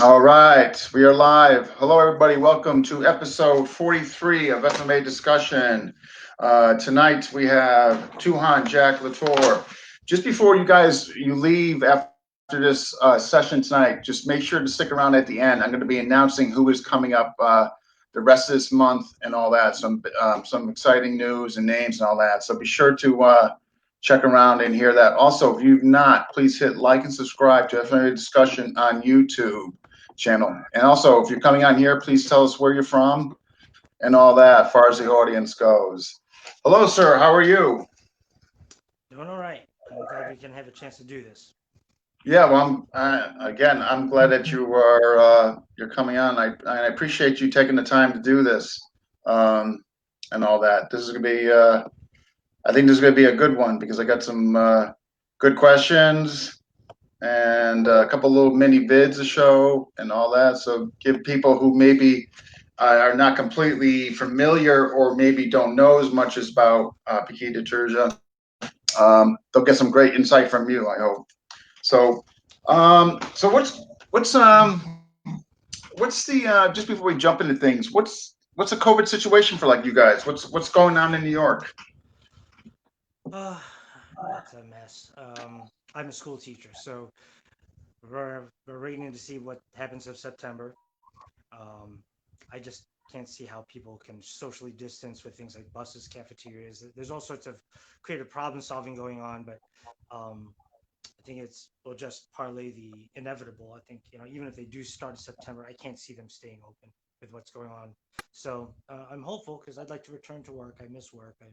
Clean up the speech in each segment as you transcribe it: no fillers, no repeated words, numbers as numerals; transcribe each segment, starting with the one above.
All right, we are live. Hello, everybody. Welcome to episode 43 of FMA discussion. Tonight we have Tuhon Jack, Latorre. Just before you leave after this session tonight, just make sure to stick around at the end. I'm going to be announcing who is coming up the rest of this month and all that. Some exciting news and names and all that. So be sure to check around and hear that. Also, if you've not, please hit like and subscribe to FMA discussion on YouTube channel. And also, if you're coming on here, please tell us where you're from and all that, as far as the audience goes. Hello, sir. How are you? Doing all right. I'm glad we can have a chance to do this. Yeah, well, I'm glad that you're coming on. I appreciate you taking the time to do this and all that. This is gonna be I think this is gonna be a good one because I got some good questions and a couple little mini vids to show and all that. So give people who maybe are not completely familiar or maybe don't know as much as about Pekiti Tirsia, they'll get some great insight from you. I hope. So, so what's the just before we jump into things, what's the COVID situation for like you guys? What's going on in New York? Uh, it's a mess. I'm a school teacher, so we're waiting to see what happens in September. Um, I just can't see how people can socially distance with things like buses, cafeterias. There's all sorts of creative problem solving going on, but um, I think we'll just parlay the inevitable. I think even if they do start in September, I can't see them staying open with what's going on. So I'm hopeful because I'd like to return to work. I miss work. I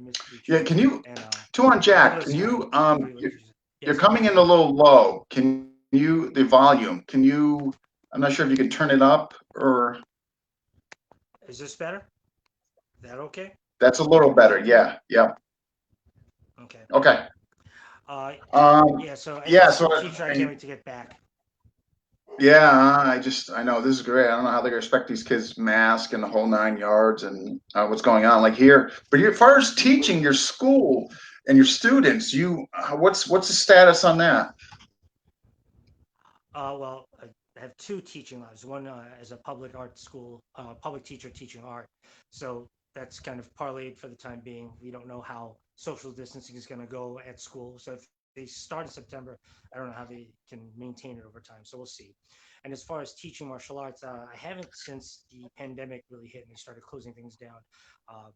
miss Yeah, teaching, can you, and two on I Jack? Can notice you everybody like to use it. you're Yes, coming in a little low. Can you the volume? Can you? I'm not sure if you can turn it up or is this better? Is that okay? that's a little better. Yeah, yeah. Okay. Okay. Uh, Um, yeah. So as a yeah. So school teacher, I can't and wait to get back. yeah, I know this is great. I don't know how they expect these kids mask and the whole 9 yards and what's going on like here. But as far as teaching your school and your students, what's the status on that? Well, I have two teaching labs. One as a public art school, public teacher teaching art. So that's kind of parlayed for the time being. We don't know how social distancing is going to go at school. So if they start in September, I don't know how they can maintain it over time. So we'll see. And as far as teaching martial arts, I haven't since the pandemic really hit and they started closing things down. Uh,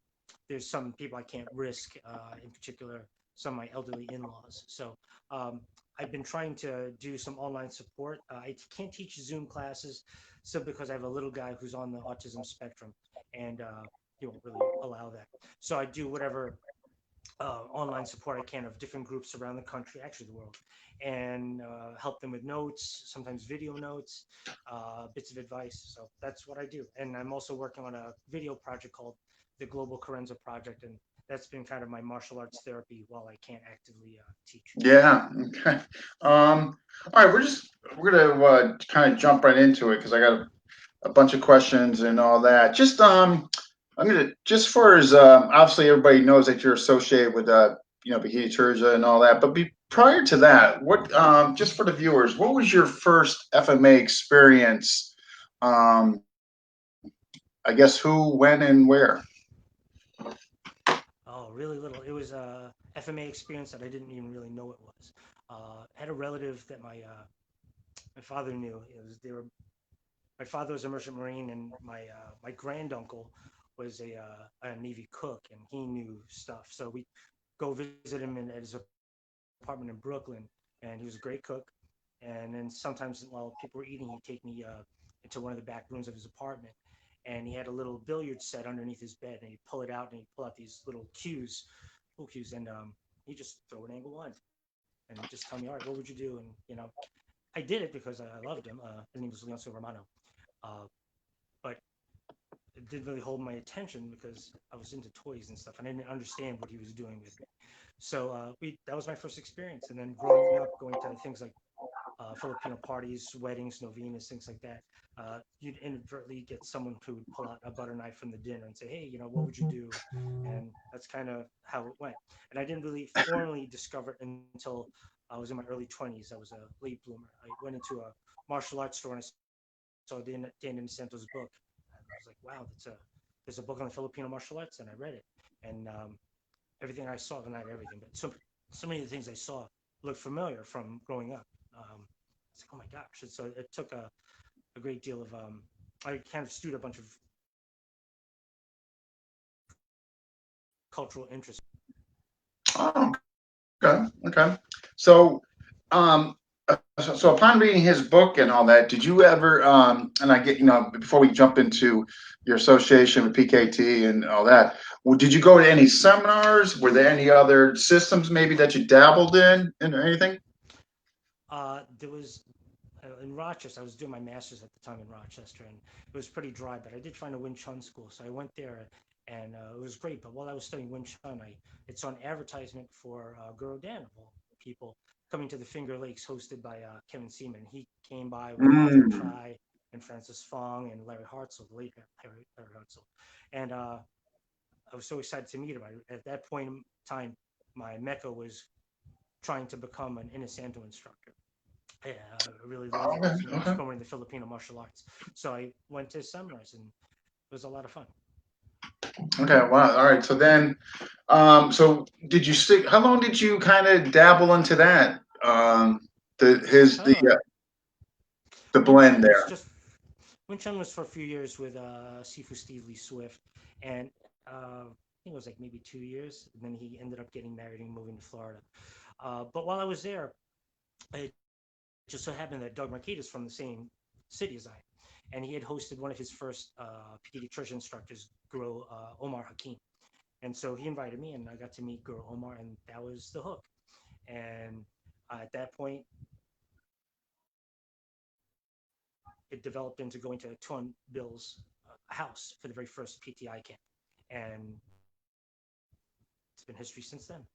there's some people I can't risk, in particular, some of my elderly in-laws. So um, I've been trying to do some online support. I can't teach Zoom classes simply because I have a little guy who's on the autism spectrum, and he won't really allow that. So I do whatever online support I can of different groups around the country, actually the world, and help them with notes, sometimes video notes, bits of advice. So that's what I do. And I'm also working on a video project called the Global Karenza Project, and that's been kind of my martial arts therapy while I can't actively teach. Yeah. Okay. All right. We're gonna kind of jump right into it because I got a bunch of questions and all that. I'm gonna just for as obviously everybody knows that you're associated with Bikini Turja and all that, but prior to that, what just for the viewers, what was your first FMA experience? Um, I guess who, when, and where? Oh, really little. It was a FMA experience that I didn't even really know it was. Had a relative that my father knew. My father was a merchant marine, and my granduncle was a Navy cook, and he knew stuff. So we go visit him at his apartment in Brooklyn, and he was a great cook. And then sometimes while people were eating, he'd take me into one of the back rooms of his apartment, and he had a little billiard set underneath his bed, and he'd pull it out, and he'd pull out these little cues, pool cues, and he'd just throw an angle one, and just tell me, all right, what would you do? And I did it because I loved him. His name was Leoncio Romano, uh, but it didn't really hold my attention because I was into toys and stuff, and I didn't understand what he was doing with me. So we that was my first experience, and then growing up, going to things like Filipino parties, weddings, novenas, things like that. You'd inadvertently get someone who would pull out a butter knife from the dinner and say, "Hey, what would you do?" And that's kind of how it went. And I didn't really formally discover it until I was in my early 20s. I was a late bloomer. I went into a martial arts store and I saw Dan Santo's book. I was like, wow, there's a book on the Filipino martial arts, and I read it. And everything I saw, well, not everything, but so many of the things I saw looked familiar from growing up. It's like, oh my gosh! And so it took a great deal of I kind of stewed a bunch of cultural interest. Oh, okay, okay. So, um, so upon reading his book and all that, did you ever, and I get, before we jump into your association with PKT and all that, well, did you go to any seminars? Were there any other systems maybe that you dabbled in or anything? There was in Rochester. I was doing my master's at the time in Rochester, and it was pretty dry. But I did find a Wing Chun school, so I went there, and it was great. But while I was studying Wing Chun, I saw an advertisement for Guru Dan of all people coming to the Finger Lakes, hosted by Kevin Seaman. He came by with Ajahn Mm. Chai and Francis Fong and Larry Hartzell, the late Larry Hartzell, and I was so excited to meet him. At that point in time, my mecca was trying to become an Inosanto instructor. Yeah, I really loved Okay, okay. exploring the Filipino martial arts. So I went to seminars and it was a lot of fun. Okay, wow. All right. So then, so did you stick? How long did you kind of dabble into that? The his Oh, the Wing blend Chun was there. just Wing Chun was for a few years with Sifu Steve Lee Swift, and I think it was like maybe 2 years. And then he ended up getting married and moving to Florida. But while I was there, it just so happened that Doug Marquette is from the same city as I am, and he had hosted one of his first pediatrician instructors, Guru Omar Hakim. And so he invited me, and I got to meet Guru Omar, and that was the hook. And at that point, it developed into going to Tuhon Bill's house for the very first PTI camp, and it's been history since then.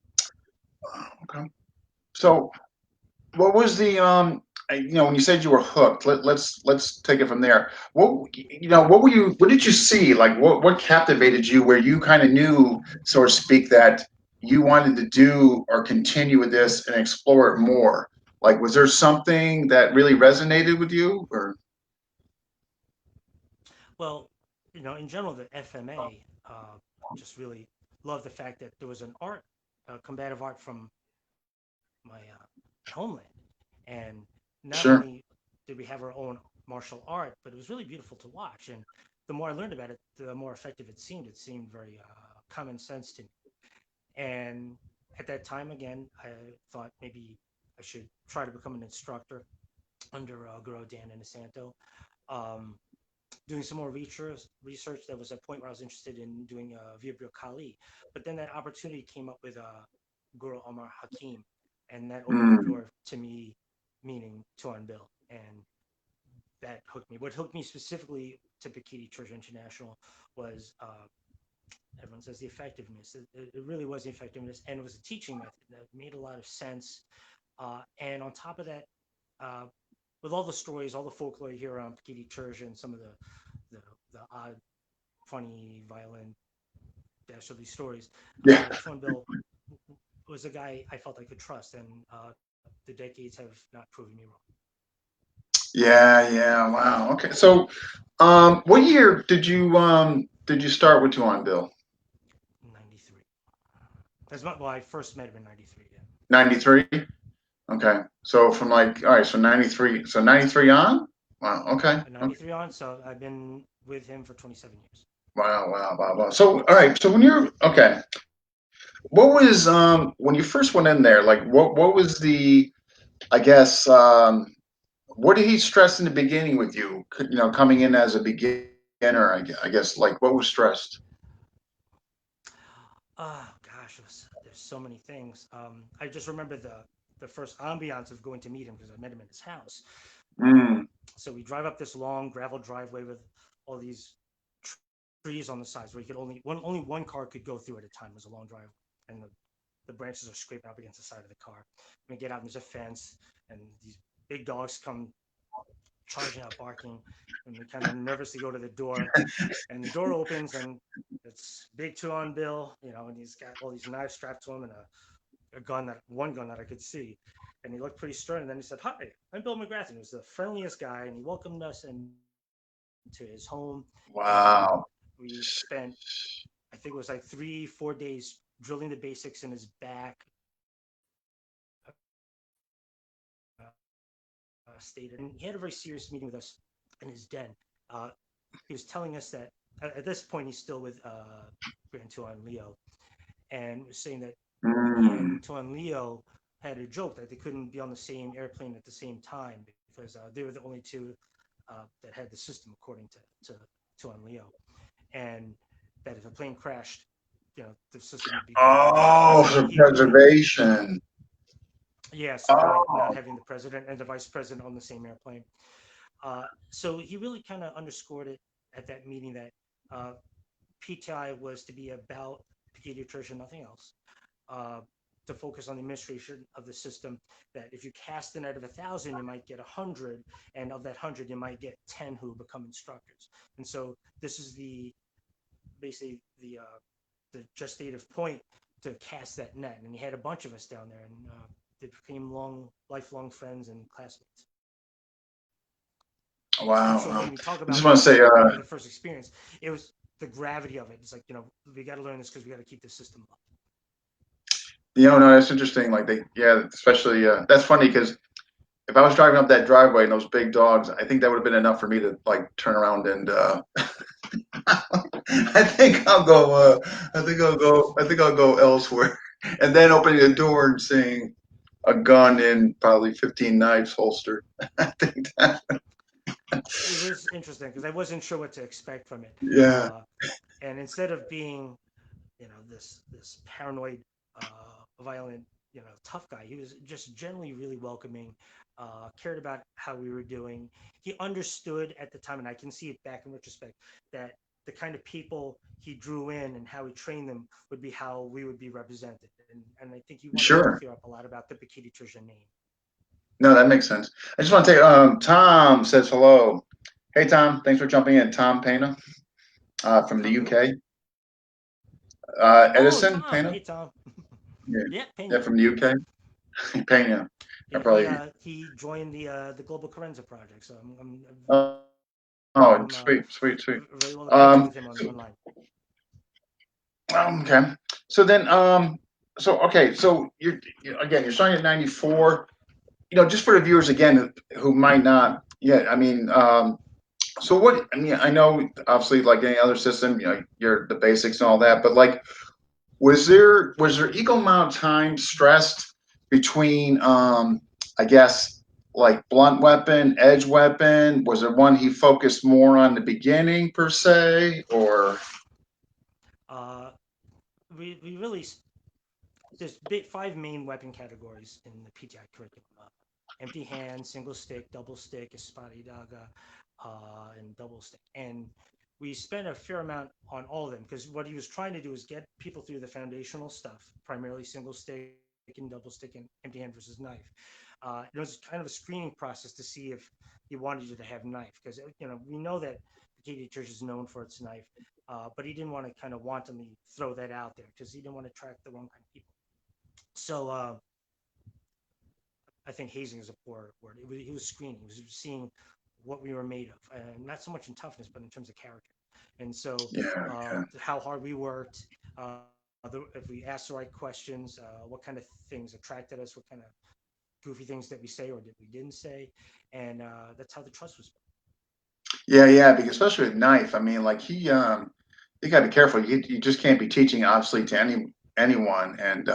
Okay. So what was the when you said you were hooked? Let's take it from there. What were you? What did you see? Like what captivated you? Where you kind of knew, so to speak, that you wanted to do or continue with this and explore it more. Like, was there something that really resonated with you? Or Well, in general, the FMA just really loved the fact that there was an art, combative art from my homeland, and not sure, only did we have our own martial art, but it was really beautiful to watch. And the more I learned about it, the more effective it seemed. It seemed very common sense to me. And at that time, again, I thought maybe I should try to become an instructor under Guru Dan Inosanto. Um, Doing some more research, there was a point where I was interested in doing Vibrio Kali, but then that opportunity came up with Guru Omar Hakim, and that opened the mm, door to me meeting Tuan Bill, and that hooked me. What hooked me specifically to Pekiti Church International was everyone says the effectiveness. It really was the effectiveness, and it was a teaching method that made a lot of sense. And on top of that, uh, with all the stories, all the folklore you hear around Pekiti Church and some of the, the odd, funny, violent, dastardly stories, yeah, Tuan Bill was a guy I felt I could trust, and the decades have not proven me wrong. yeah, yeah. Wow. Okay. So, what year did you start with Tuan Bill? 93. That's not, well, I first met him in 93. Yeah. 93. Okay. So from like, all right, so 93. So 93 on? Wow. Okay. Okay. 93 on, so I've been with him for 27 years. Wow. Wow. Wow. Wow. So, all right. So when you're okay, what was when you first went in there? Like, what was the? I guess what did he stress in the beginning with you? Coming in as a beginner. I guess like what was stressed? Oh gosh, there's so many things. I just remember the first ambiance of going to meet him because I met him at his house. Um, Mm, so we drive up this long gravel driveway with all these trees on the sides where you could only one car could go through at a time. It was a long driveway, and the branches are scraping up against the side of the car. And we get out and there's a fence, and these big dogs come charging out barking, and we kind of nervously go to the door, and the door opens, and it's Big Two on Bill, and he's got all these knives strapped to him and a gun that I could see. and he looked pretty stern. And then he said, "Hi, I'm Bill McGrath." He was the friendliest guy, and he welcomed us into his home. And Wow. we spent, I think it was like 3, 4 days drilling the basics in his back. Stated, and he had a very serious meeting with us in his den. Uh, he was telling us that at this point he's still with Grand Tuhon Leo, and was saying that he Mm. and Tuhon Leo had a joke that they couldn't be on the same airplane at the same time because they were the only two that had the system according to Tuhon Leo, and that if a plane crashed, the system would be down. Oh, So for he really, preservation. yeah. So like not Oh, having the president and the vice president on the same airplane. So he really kind of underscored it at that meeting that uh, PTI was to be about pediatrician, nothing else. Uh, to focus on the administration of the system. That if you cast in out of 1,000, you might get 100, and of that 100, you might get 10 who become instructors. And so this is basically the gestative point to cast that net. And he had a bunch of us down there, and they became lifelong friends and classmates. And wow. so when Wow. we talk I just about want to say, the first experience, it was the gravity of it. It's like, we got to learn this because we got to keep the system up. no, that's interesting. Like yeah, especially, that's funny because if I was driving up that driveway and those big dogs, I think that would have been enough for me to like turn around and, I think I'll go, I think I'll go elsewhere. And then opening the door and seeing a gun and probably 15 knives holstered. I think that, It was interesting because I wasn't sure what to expect from it. yeah, Uh, and instead of being, this paranoid, violent, tough guy, he was just generally really welcoming, cared about how we were doing. He understood at the time, and I can see it back in retrospect, that the kind of people he drew in and how he trained them would be how we would be represented. And I think he wanted to sure. clear up a lot about the Pekiti Tirsia name. No, that makes sense. I just want to take, Tom says hello. Hey, Tom, thanks for jumping in. Tom Pena, from the Tom who? UK. Oh, Edison Tom. Pena? Hey, Tom. Yeah, Yeah, yeah, Pena. from the UK. Pena. I Yeah, he probably, uh, he joined the Global Karenza project, so I'm oh, I'm sweet, sweet, sweet. very well acquainted Um, with him so, online. okay. So then, okay, so again, you're starting at 94. Just for the viewers again who might not, yeah, I mean, so what, I mean, I know obviously like any other system, you're the basics and all that, but like, was there equal amount of time stressed between, I guess, like blunt weapon, edge weapon? Was there one he focused more on the beginning per se, or? Uh, we really there's five main weapon categories in the PTI curriculum: empty hand, single stick, double stick, espari daga, and double stick. And we spent a fair amount on all of them because what he was trying to do is get people through the foundational stuff, primarily single stick and double stick and empty hand versus knife. It was kind of a screening process to see if he wanted you to have knife because we know that the Katy Church is known for its knife, but he didn't want to kind of wantonly throw that out there because he didn't want to attract the wrong kind of people. So I think hazing is a poor word. He was screening. He was seeing what we were made of, and not so much in toughness, but in terms of character. And so Yeah, yeah. how hard we worked, if we asked the right questions, what kind of things attracted us, what kind of goofy things that we say or that we didn't say, and that's how the trust was built. Yeah, yeah, because especially with knife, I mean, like you got to be careful. You just can't be teaching obviously to anyone. And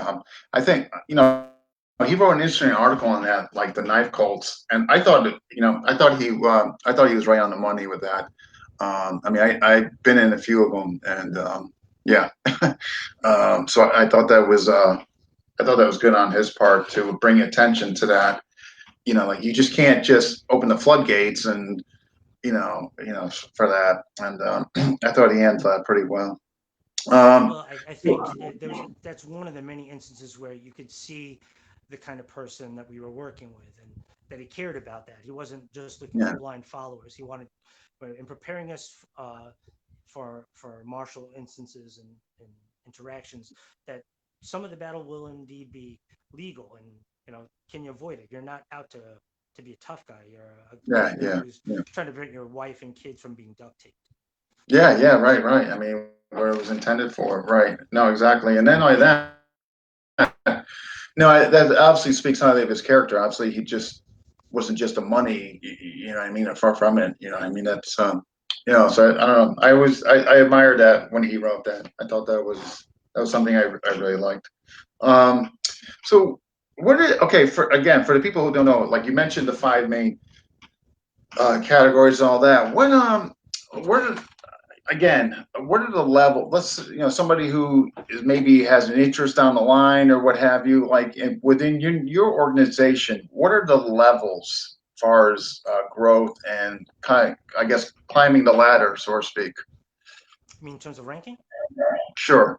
I think he wrote an interesting article on that, like the knife cults, and I thought that, I thought he was right on the money with that. I mean, I've been in a few of them, and yeah, so I thought that was good on his part to bring attention to that. Like you just can't just open the floodgates and for that. And I thought he handled that pretty well. Um, Well, I think that's one of the many instances where you could see the kind of person that we were working with, and that he cared about that. He wasn't just looking for yeah, blind followers. He wanted, in preparing us for martial instances and interactions, that some of the battle will indeed be legal, and can you avoid it? You're not out to be a tough guy. You're a Yeah, guy yeah, who's yeah. trying to prevent your wife and kids from being duct taped. Yeah, yeah, right, right. I mean, where it was intended for, right. No, exactly. And then like that, no, that obviously speaks highly of his character. Obviously, he just wasn't just a money, you know what I mean, far from it. You know what I mean? That's so I don't know. I admired that when he wrote that. I thought that was something I really liked. Um, so okay, for the people who don't know, like you mentioned the five main categories and all that. Where again, what are the level? Somebody who is maybe has an interest down the line or what have you, like within your organization, what are the levels as far as growth and I guess, climbing the ladder, so to speak? I mean, in terms of ranking. Sure.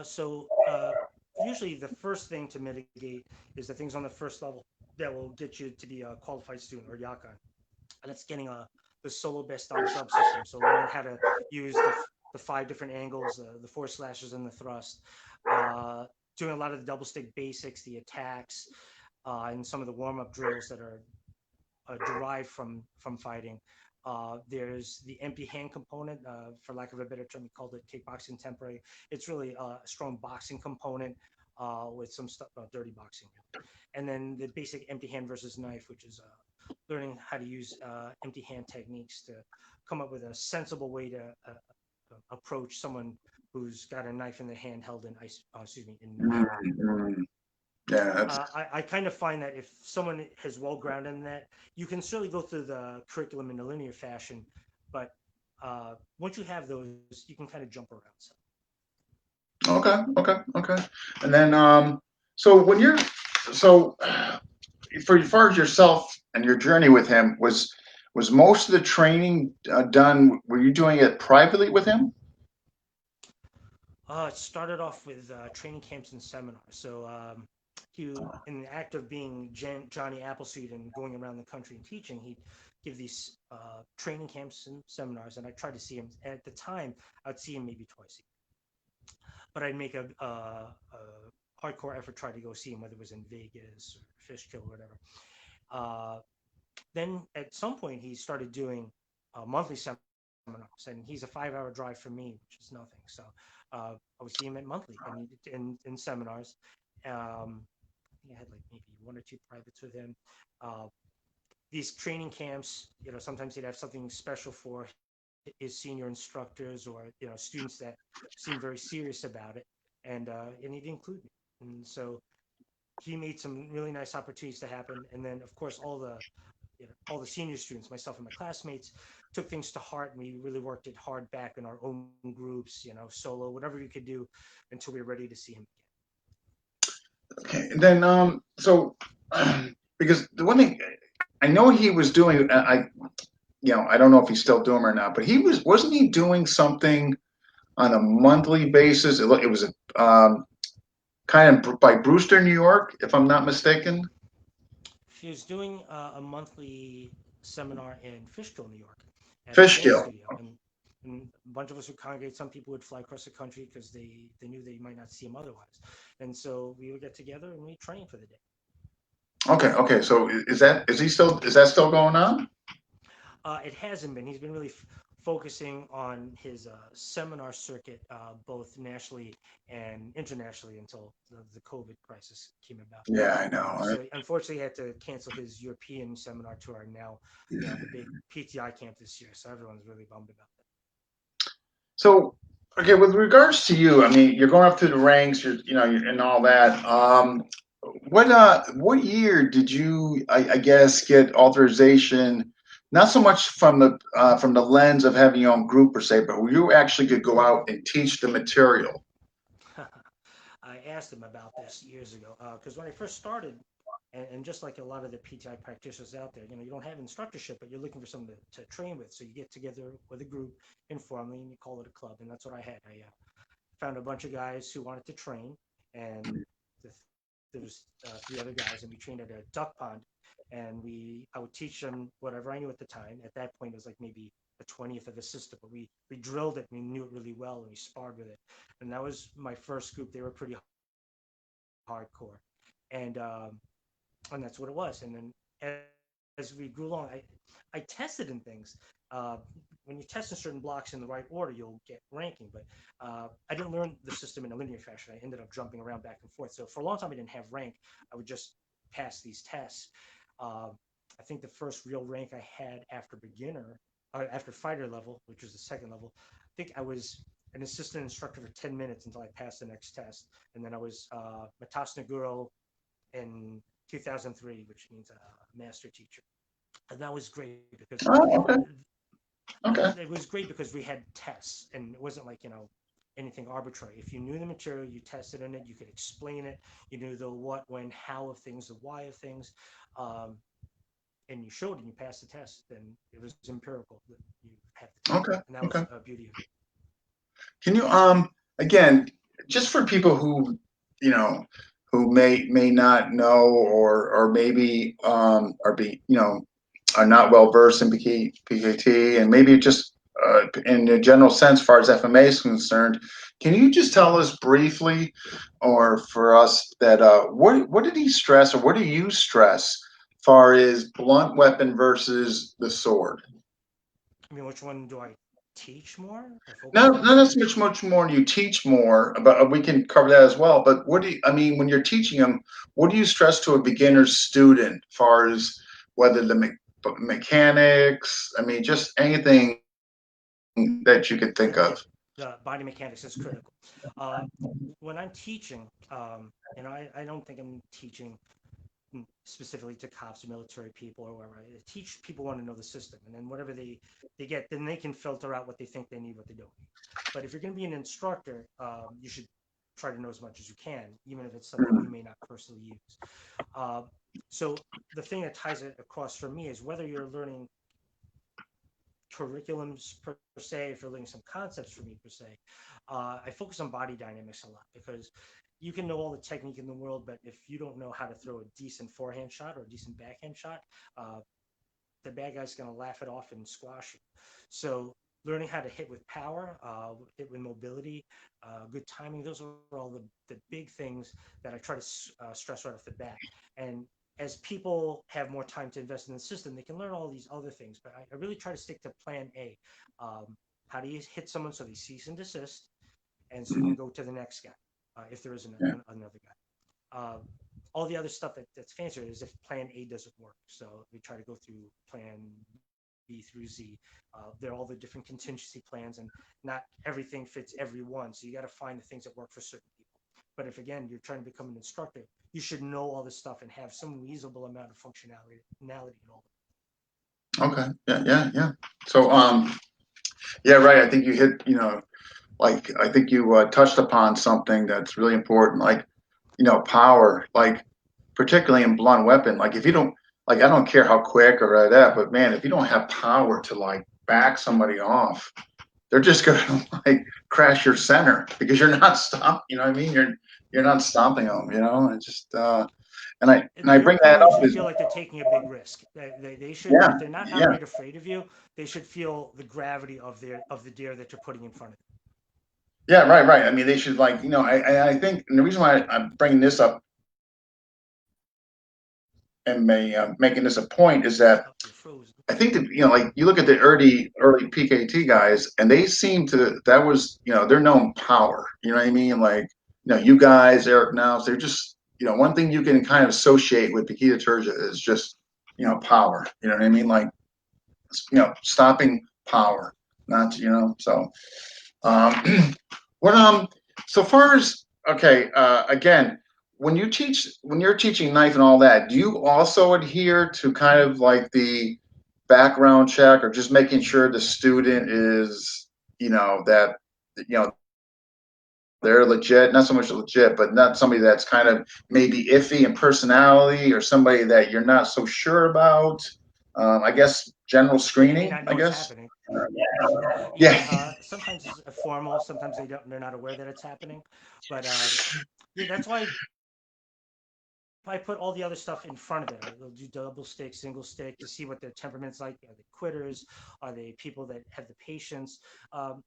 So usually the first thing to mitigate is the things on the first level that will get you to be a qualified student or yakan, and that's getting the solo best on subsystem. So learning how to use the five different angles, the four slashes and the thrust, uh, doing a lot of the double stick basics, the attacks, and some of the warm up drills that are derived from fighting. There's the empty hand component, for lack of a better term, we called it kickboxing temporary. It's really a strong boxing component with some stuff, dirty boxing. And then the basic empty hand versus knife, which is learning how to use empty hand techniques to come up with a sensible way to approach someone who's got a knife in their hand held in ice, excuse me, in melee. Mm, yeah, that's I kind of find that if someone is well grounded in that, you can certainly go through the curriculum in a linear fashion, but once you have those, you can kind of jump around. So. okay, okay, okay. And then so when you're so for as far as yourself and your journey with him, was most of the training done? Were you doing it privately with him? It started off with training camps and seminars. So in the act of being Johnny Appleseed and going around the country and teaching, he'd give these training camps and seminars, and I tried to see him. At the time, I'd see him maybe twice a year, but I'd make a hardcore effort try to go see him, whether it was in Vegas or Fishkill or whatever. Uh, then at some point, he started doing monthly seminars, and he's a 5 hour drive from me, which is nothing. So I would see him at monthly and in seminars. I think I had like maybe one or two privates with him. Uh, these training camps, sometimes he'd have something special for his senior instructors or students that seemed very serious about it, and he'd include me. And so he made some really nice opportunities to happen. And then of course all the senior students, myself and my classmates, took things to heart, and we really worked it hard back in our own groups, solo, whatever we could do, until we were ready to see him Okay. And then because the one thing I know he was doing, I don't know if he's still doing them or not, but wasn't he doing something on a monthly basis? It was kind of by Brewster, New York, if I'm not mistaken. again. He was doing a monthly seminar in Fishkill, New York, at a dance Fishkill. studio, and a bunch of us would congregate. Some people would fly across the country because they knew they might not see him otherwise, and so we would get together and we train for the day. Okay, okay. So is that still going on? It hasn't been. He's been really focusing on his seminar circuit, both nationally and internationally, until the COVID crisis came about. Yeah, I know. So unfortunately, he had to cancel his European seminar tour, and now, the big PTI camp this year. So everyone's really bummed about that. So, okay, with regards to you, I mean, you're going up through the ranks, and all that. What year did you, I guess, get authorization? Not so much from the lens of having your own group per se, but where you actually could go out and teach the material. I asked him about this years ago because when I first started, and just like a lot of the PTI practitioners out there, you don't have instructorship, but you're looking for someone to train with. So you get together with a group informally and you call it a club. And that's what I had. I found a bunch of guys who wanted to train, and the, there was three other guys, and we trained at a duck pond. And I would teach them whatever I knew at the time. At that point, it was like maybe a 20th of a system, but we drilled it and we knew it really well and we sparred with it. And that was my first group. They were pretty hardcore. and that's what it was. And then as we grew along, I tested in things. Uh, when you test in certain blocks in the right order, you'll get ranking. But I didn't learn the system in a linear fashion. I ended up jumping around back and forth. So for a long time, I didn't have rank. I would just pass these tests. Uh, I think the first real rank I had after beginner, after fighter level, which was the second level, I think I was an assistant instructor for 10 minutes until I passed the next test. And then I was Matas Naguro in 2003, which means a master teacher. And that was great because Oh, okay. Okay. it was great because we had tests and it wasn't like, anything arbitrary. If you knew the material, you tested in it, you could explain it, you knew the what, when, how of things, the why of things, um, and you showed and you passed the test, then it was empirical that you have the test. Okay. And that was Okay. a beauty of it. Can you again, just for people who, you know, who may not know or maybe are be are not well versed in PKT, and maybe just in a general sense, as far as FMA is concerned, can you just tell us briefly, or for us, that what did he stress, or what do you stress, far as blunt weapon versus the sword? I mean, which one do I teach more or focus No, on? not as much more. You teach more, but we can cover that as well. But what do you, I mean, when you're teaching them, what do you stress to a beginner student, as far as whether the mechanics? I mean, just anything that you could think Yeah, of. the body mechanics is critical. Uh, when I'm teaching, I don't think I'm teaching specifically to cops or military people or whatever. I teach people want to know the system, and then whatever they get, then they can filter out what they think they need, what they don't need. But if you're going to be an instructor, you should try to know as much as you can, even if it's something you may not personally use. Uh, so the thing that ties it across for me is whether you're learning curriculums per se, if you're learning some concepts for me per se, I focus on body dynamics a lot because you can know all the technique in the world, but if you don't know how to throw a decent forehand shot or a decent backhand shot, uh, the bad guy's going to laugh it off and squash you. So learning how to hit with power, hit with mobility, good timing, those are all the big things that I try to stress right off the bat. And as people have more time to invest in the system, they can learn all these other things. But I really try to stick to plan A. Um, how do you hit someone so they cease and desist, and so you Mhm. can go to the next guy if there is Yeah. another guy. All the other stuff that's fancier is if plan A doesn't work. So we try to go through plan B through Z. They're all the different contingency plans, and not everything fits everyone. So you got to find the things that work for certain people. But if again you're trying to become an instructor, you should know all this stuff and have some reasonable amount of functionality in all. Okay. Yeah. Yeah. Yeah. So yeah. Right. I think you hit. Like I think you touched upon something that's really important. Like power. Like particularly in blunt weapon. Like if you don't, like I don't care how quick or that, but man, if you don't have power to like back somebody off, they're just gonna like crash your center because you're not stop. You know what I mean? You're not stopping them. And just and I They bring don't that want up you to is feel like they're taking a big risk. They should, yeah, if they're not yeah, outright afraid of you, they should feel the gravity of the dare that you're putting in front of them. yeah, right, right. I mean, they should like I think, and the reason why I'm bringing this up and making this a point is that Oh, you're frozen. I think that like you look at the early PKT guys, and they seem to that was their known power. You know what I mean? Like you guys, Eric Nows, they're just one thing you can kind of associate with Pekiti Tirsia is just power. You know what I mean? Like stopping power, not so. Um, what so far as okay, again, when you're teaching knife and all that, do you also adhere to kind of like the background check, or just making sure the student is that you know they're legit, not so much legit, but not somebody that's kind of maybe iffy in personality, or somebody that you're not so sure about? I guess general Well, they may screening, not I know it's guess. happening. Yeah. Yeah, sometimes it's formal. Sometimes they're not aware that it's happening. But yeah, that's why I put all the other stuff in front of it. I'll do double stick, single stick to see what their temperament's like. Are they quitters? Are they people that have the patience? Um,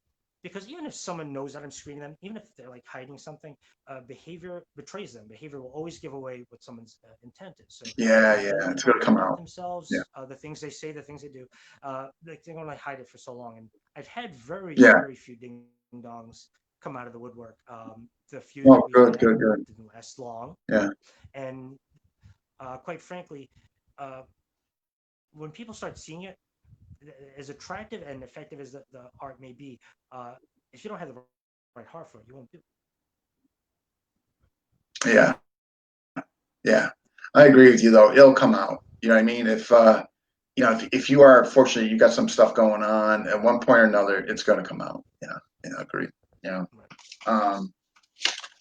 because even if someone knows that I'm screening them, even if they're like hiding something, behavior betrays them. Behavior will always give away what someone's intent is. So Yeah, if they yeah, don't it's gonna talk come about out. Yeah, themselves, the things they say, the things they do, like they're gonna hide it for so long. And I've had very, yeah. very few ding dongs come out of the woodwork. The few that Oh, we good, had good, good. didn't last long, Yeah. and quite frankly, uh, when people start seeing it, as attractive and effective as the art may be, uh, if you don't have the right heart for it, you won't do it. Yeah, yeah. I agree with you though. It'll come out. You know what I mean? If you are fortunate, you got some stuff going on at one point or another, it's going to come out. Yeah, yeah, I agree. Yeah. Right. Um,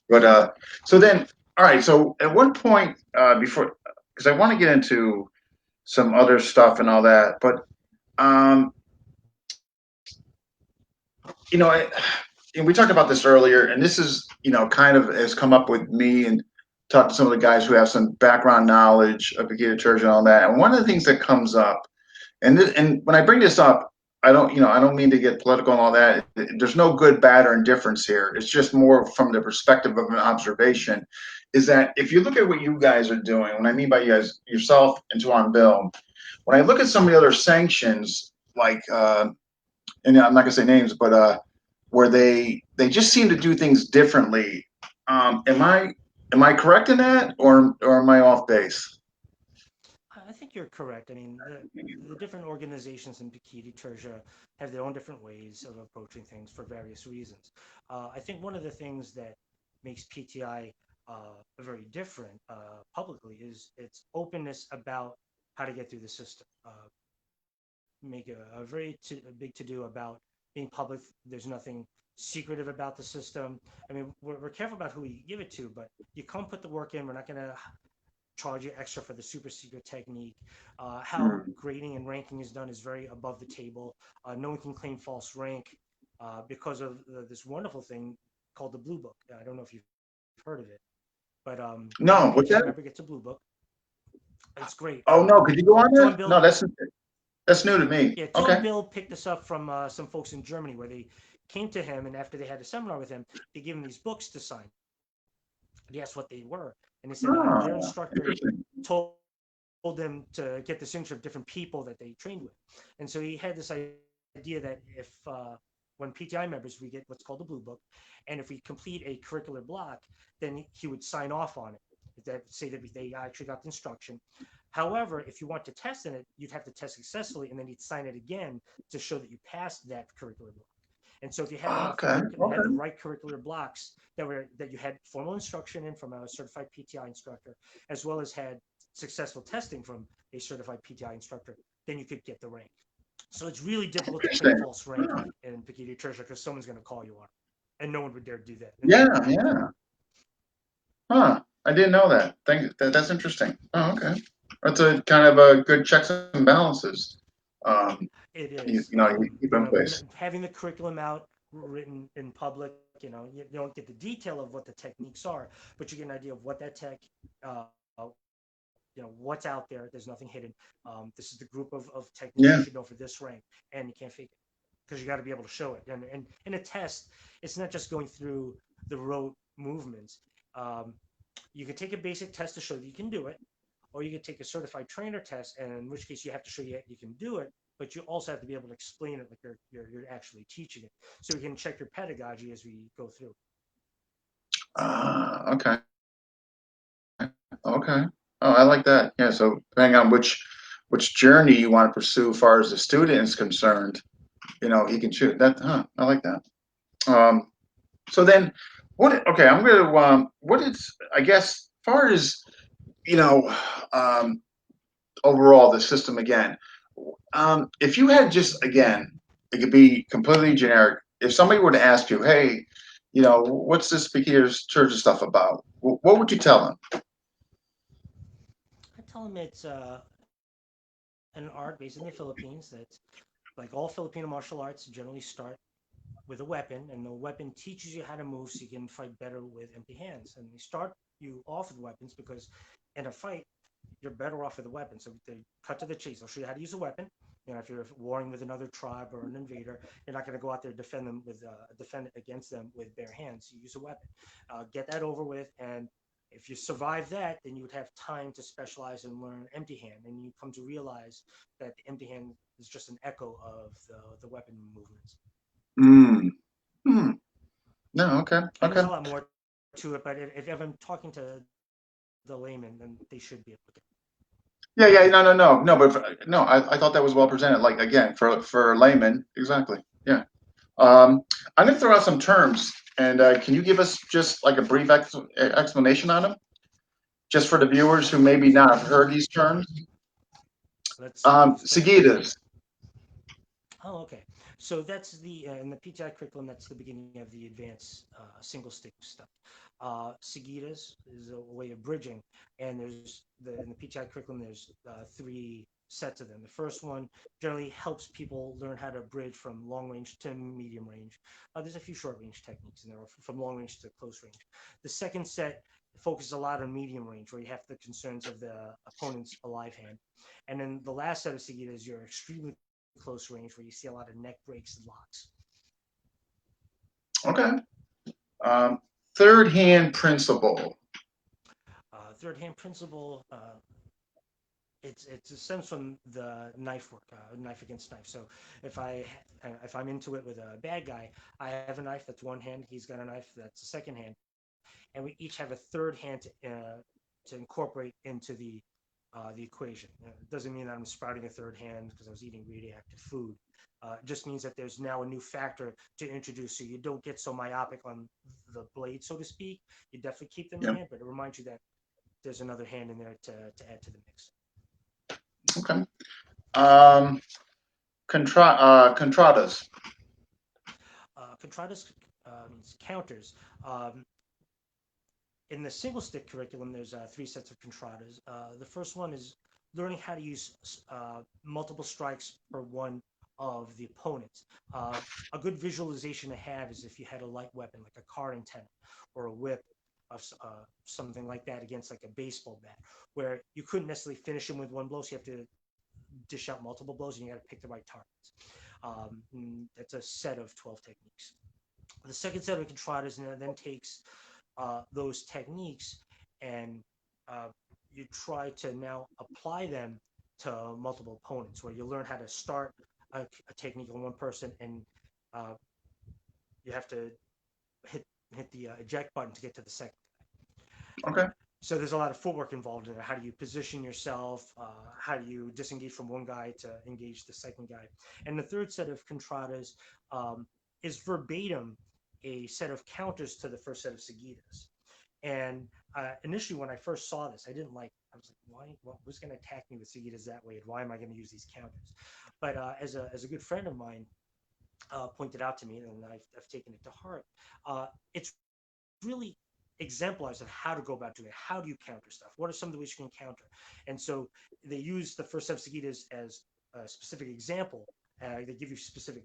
but so then, all right. So at one point, before, because I want to get into some other stuff and all that, but um, you know, I, and we talked about this earlier, and this is, kind of has come up with me and talked to some of the guys who have some background knowledge of Pekiti Church and all that. And one of the things that comes up, and when I bring this up, I don't mean to get political and all that. There's no good, bad, or indifference here. It's just more from the perspective of an observation. Is that if you look at what you guys are doing, when I mean by you guys, yourself and Tuhon Bill, when I look at some of the other sanctions, like, and I'm not gonna say names, but where they just seem to do things differently. Am I correct in that, or am I off base? I think you're correct. I mean, the different organizations in Pekiti, Tirsia have their own different ways of approaching things for various reasons. I think one of the things that makes PTI very different publicly is its openness about how to get through the system. Make a very a big to do about being public. There's nothing secretive about the system. I mean, we're careful about who we give it to, but you come put the work in. We're not going to charge you extra for the super secret technique. How Hmm. grading and ranking is done is very above the table. No one can claim false rank because of this wonderful thing called the Blue Book. I don't know if you've heard of it, but every No, what's PTI that? member gets a Blue Book. It's great. Oh no, could you go on Tuhon that? No, Bill, that's new to me. yeah, Tuhon Okay. Bill picked this up from some folks in Germany where they came to him, and after they had a seminar with him, they gave him these books to sign. He asked what they were, and they said their Oh, instructor interesting. told them to get the signature of different people that they trained with. And so he had this idea that if when PTI members we get what's called the Blue Book, and if we complete a curricular block, then he would sign off on it. That say that they actually got the instruction. However, if you want to test in it, you'd have to test successfully, and then you'd sign it again to show that you passed that curricular block. And so if you had enough Okay. had the Okay. right curricular blocks that you had formal instruction in from a certified PTI instructor, as well as had successful testing from a certified PTI instructor, then you could get the rank. So it's really difficult to claim Interesting. false rank Huh. in Pekiti Tirsia because someone's going to call you on it, and no one would dare do that, and Yeah, that would happen to yeah. you. Huh. I didn't know that. That's interesting. Oh, okay. That's a kind of a good checks and balances. Um, It is, you keep in place. having the curriculum out written in public. You don't get the detail of what the techniques are, but you get an idea of what that tech uh, what's out there. There's nothing hidden. This is the group of techniques you Yeah. should know for this rank, and you can't fake it because you got to be able to show it. And in a test, it's not just going through the rote movements. Um, you can take a basic test to show that you can do it, or you can take a certified trainer test, and in which case you have to show you can do it, but you also have to be able to explain it like you're actually teaching it, so we can check your pedagogy as we go through. Okay. Okay. Oh, I like that. Yeah. So depending on which journey you want to pursue, as far as the student is concerned, he can choose that. Huh. I like that. Um, so then, what? Okay, I'm gonna. What is? I guess, as far as you know, um, overall the system again. If you had just again, it could be completely generic. If somebody were to ask you, "Hey, what's this Beketer's Church of stuff about?" What would you tell them? I tell them it's an art based in the Philippines that, like all Filipino martial arts, generally start with a weapon, and the weapon teaches you how to move so you can fight better with empty hands. And they start you off with weapons because in a fight, you're better off with a weapon. So they cut to the chase. They'll show you how to use a weapon. if you're warring with another tribe or an invader, you're not going to go out there and defend against them with bare hands. You use a weapon. Get that over with, and if you survive that, then you would have time to specialize and learn empty hand, and you come to realize that the empty hand is just an echo of the weapon movements. Mm. Hmm. No, okay, And there's okay. a lot more to it, but if I'm talking to the layman, then they should be able to get. Yeah, yeah, no, but no, I thought that was well presented. Like again, for laymen, exactly. Yeah. Um, I'm going to throw out some terms, and can you give us just like a brief explanation on them, just for the viewers who maybe not have heard these terms? Let's see. Sagitas. Oh, okay. So that's the in the PTI curriculum. That's the beginning of the advanced single stick stuff. Sagitas is a way of bridging, and in the PTI curriculum. There's three sets of them. The first one generally helps people learn how to bridge from long range to medium range. There's a few short range techniques in there, from long range to close range. The second set focuses a lot on medium range, where you have the concerns of the opponent's alive hand. And then the last set of Sagitas, you're extremely close range, where you see a lot of neck breaks and locks. Okay. Um, Third hand principle. Third hand principle, it's a sense from the knife work, knife against knife. So if I'm into it with a bad guy, I have a knife that's one hand, he's got a knife that's a second hand, and we each have a third hand to incorporate into the equation. It doesn't mean that I'm sprouting a third hand because I was eating radioactive food. It just means that there's now a new factor to introduce, so you don't get so myopic on the blade, so to speak. You definitely keep them in Yeah. hand, but it reminds you that there's another hand in there to add to the mix. Okay. Contradas. Contradas means counters. In the single stick curriculum, there's three sets of contradas. The first one is learning how to use multiple strikes for one of the opponents. A good visualization to have is if you had a light weapon like a car antenna or a whip of something like that against like a baseball bat, where you couldn't necessarily finish him with one blow, so you have to dish out multiple blows and you got to pick the right targets. That's a set of 12 techniques. The second set of contradas then takes those techniques and you try to now apply them to multiple opponents, where you learn how to start a technique on one person and uh, you have to hit the eject button to get to the second. Okay. So there's a lot of footwork involved in it. How do you position yourself? How do you disengage from one guy to engage the second guy? And the third set of contradas is verbatim a set of counters to the first set of Sagitas. And initially, when I first saw this, I didn't like. I was like, "Why? Well, who's going to attack me with Sagitas that way? And why am I going to use these counters?" But as a good friend of mine pointed out to me, and I've taken it to heart, it's really exemplars of how to go about doing it. How do you counter stuff? What are some of the ways you can counter? And so they use the first set of Sagitas as a specific example. They give you specific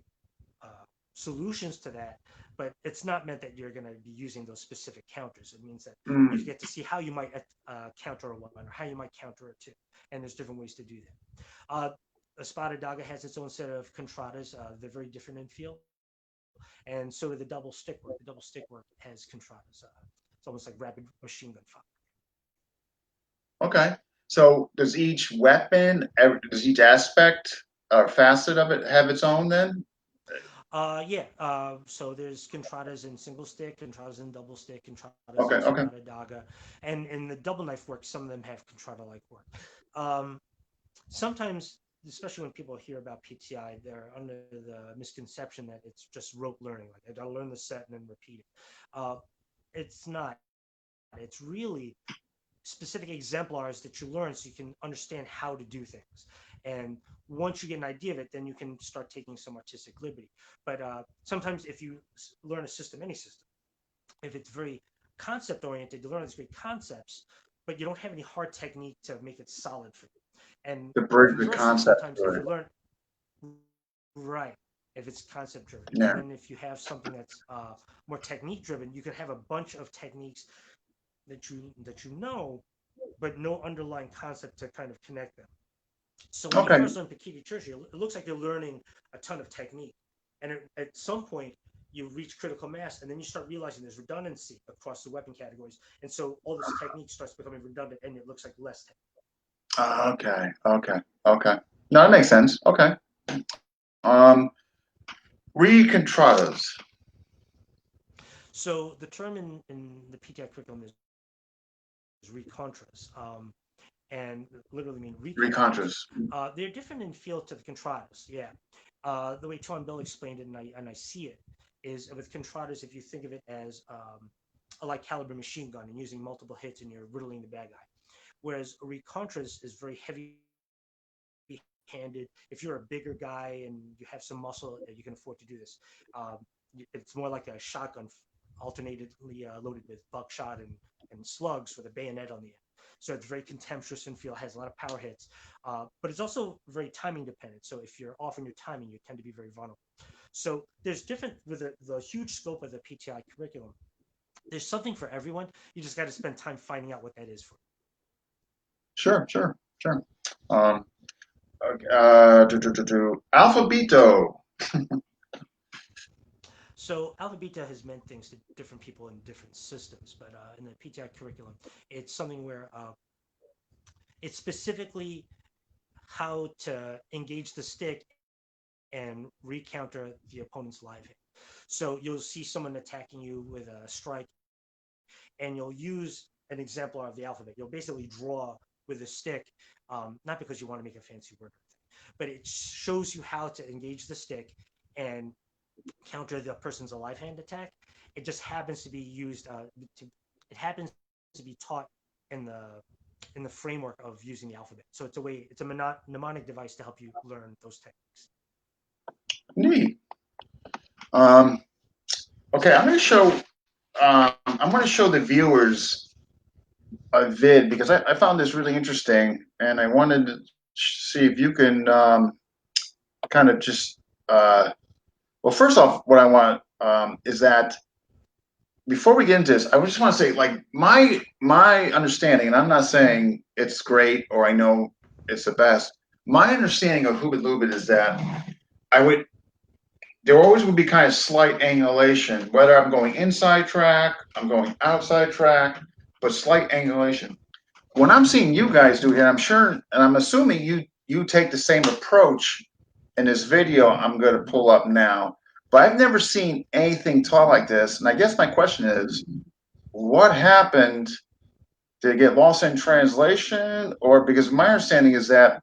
solutions to that, but it's not meant that you're going to be using those specific counters. It means that you get to see how you might counter a weapon or how you might counter it too. And there's different ways to do that. A spotted daga has its own set of contradas. They're very different in feel. And so did the double stick work. The double stick work has contradas. It's almost like rapid machine gun fire. Okay. So does each aspect or facet of it have its own then? Yeah. So there's contradas in single stick, contradas in double stick, contradas Okay, in okay. spada daga, and in the double knife work, some of them have contrada-like work. Sometimes, especially when people hear about PTI, they're under the misconception that it's just rote learning. Like I got to learn the set and then repeat it. It's not. It's really specific exemplars that you learn so you can understand how to do things. And once you get an idea of it, then you can start taking some artistic liberty. But sometimes if you learn a system, any system, if it's very concept oriented, you learn these great concepts, but you don't have any hard technique to make it solid for you. And The bridge the conversely, concept. sometimes if you learn right, if it's concept driven, Yeah. and then if you have something that's more technique driven, you can have a bunch of techniques that you know, but no underlying concept to kind of connect them. So when you Okay. first learn Pekiti Tirsia, it looks like you're learning a ton of technique. And at some point, you reach critical mass, and then you start realizing there's redundancy across the weapon categories. And so all this technique starts becoming redundant, and it looks like less technique. Okay. Okay. Okay. No, that makes sense. Okay. Um, recontradas. So the term in the PTI curriculum is recontras, and literally mean recontras. Recontras. They're different in feel to the contradas. Yeah. The way Tuhon Bill explained it, and I see it, is with contradas, if you think of it as a light caliber machine gun and using multiple hits and you're riddling the bad guy. Whereas recontras is very heavy handed. If you're a bigger guy and you have some muscle, you can afford to do this. Um, it's more like a shotgun alternately loaded with buckshot and slugs with a bayonet on the end. So it's very contemptuous in feel, has a lot of power hits, but it's also very timing dependent. So if you're off in your timing, you tend to be very vulnerable. So there's different with the huge scope of the PTI curriculum. There's something for everyone. You just got to spend time finding out what that is for. Sure. Sure. Sure. Um, okay, Alphabito. So alpha beta has meant things to different people in different systems, but in the PTI curriculum, it's something where it's specifically how to engage the stick and recounter the opponent's live hit. So you'll see someone attacking you with a strike, and you'll use an exemplar of the alphabet. You'll basically draw with a stick, not because you want to make a fancy word, but it shows you how to engage the stick and counter the person's alive hand attack. It just happens to be used. It happens to be taught in the framework of using the alphabet. So it's a mnemonic device to help you learn those techniques. Neat. Okay, I'm going to show the viewers a vid because I found this really interesting, and I wanted to see if you can kind of just. Well, first off, what I want is that before we get into this, I just want to say, like my understanding, and I'm not saying it's great or I know it's the best. My understanding of Hoobit Loobit is that I would there always would be kind of slight angulation, whether I'm going inside track, I'm going outside track, but slight angulation. What I'm seeing you guys do here, I'm sure, and I'm assuming you take the same approach in this video I'm going to pull up now. But I've never seen anything taught like this, and I guess my question is, what happened? Did it get lost in translation, or because my understanding is that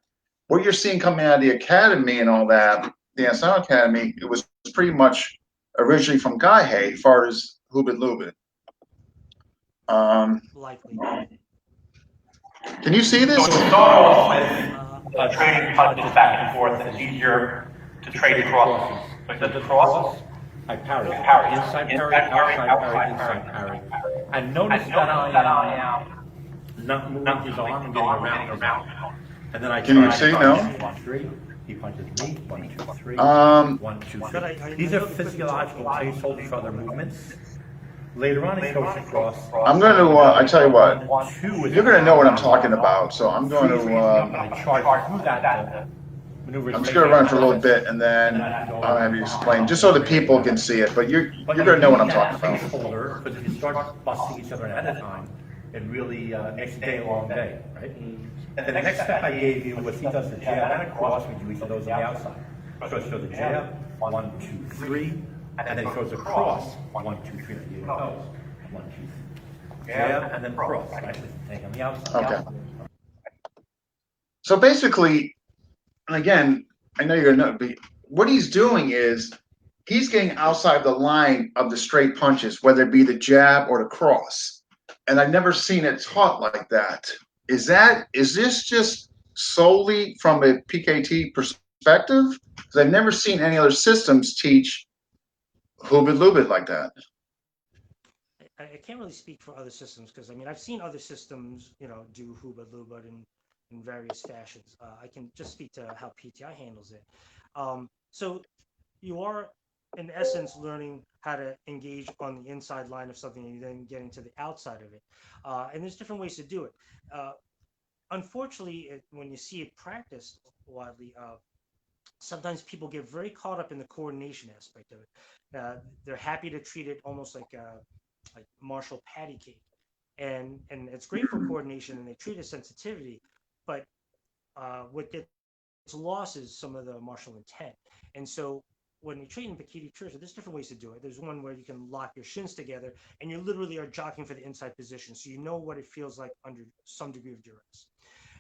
what you're seeing coming out of the academy and all that, the SL Academy, it was pretty much originally from Gaihei, as far as Hoobit Loobit. Likely. Can you see this? So we start off with trading punches back and forth, and it's easier to trade across. But the cross, I parry. parry. Inside parry, outside parry. And notice that I am not moving his arm and getting around his arm. And then I Can you try see to now? punch 1, 3. He punches me. 1, 2, 3. 1, 2, 3. These are physiological placeholders for other movements. Later on, it goes across. I'm going to, I tell you what, 2 is you're going to know what I'm talking about, so I'm going to, I charge through that maneuver. I'm just going to run it for a little bit, and then I'll have you explain, just so the people can see it, but you're going to know what I'm talking about. Placeholder, because if you start busting each other at a time, it really makes the day a long day, right? And the next step I gave you was he does the jab and a cross, we do each of those on the outside. So the jab, 1, 2, 3, and then he goes across, 1, 2, 3, and you pose. 1, 2, 3. Jab, and then cross, right? Take on the outside. Okay. So basically, and again, I know you're going to know, but what he's doing is he's getting outside the line of the straight punches, whether it be the jab or the cross. And I've never seen it taught like that. Is this just solely from a PKT perspective? Because I've never seen any other systems teach Hoobit Loobit like that. I can't really speak for other systems because I mean I've seen other systems do Hubad Lubad in various fashions. I can just speak to how PTI handles it. So you are in essence learning how to engage on the inside line of something and then getting to the outside of it. And there's different ways to do it. Unfortunately, when you see it practiced, wildly. Sometimes people get very caught up in the coordination aspect of it. They're happy to treat it almost like martial patty cake, and it's great for coordination, and they treat it as sensitivity, but what gets lost is some of the martial intent. And so when you train in Pekiti Tirsia, there's different ways to do it. There's one where you can lock your shins together and you literally are jockeying for the inside position. So you know what it feels like under some degree of duress.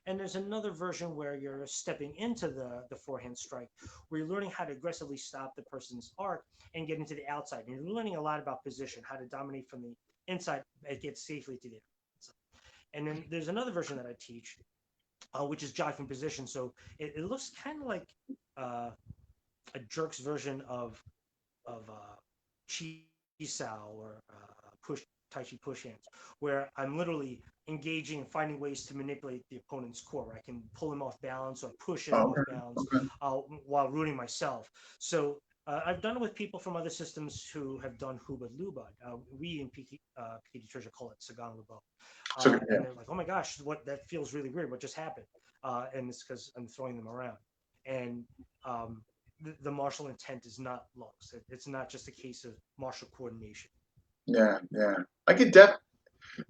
And there's another version where you're stepping into the forehand strike, where you're learning how to aggressively stop the person's arc and get into the outside. And you're learning a lot about position, how to dominate from the inside and get safely to the outside. And then there's another version that I teach, which is jockeying position. So it looks kind of like a jerk's version of chi sao or push tai chi push hands, where I'm literally engaging and finding ways to manipulate the opponent's core. Where I can pull him off balance or push him off balance while rooting myself. So I've done it with people from other systems who have done hubad lubad. We in Pekiti Tirsia call it sagang lubo. And they're like, oh my gosh, what that feels really weird. What just happened? And it's because I'm throwing them around. And the martial intent is not lost. It's not just a case of martial coordination. Yeah, yeah. I could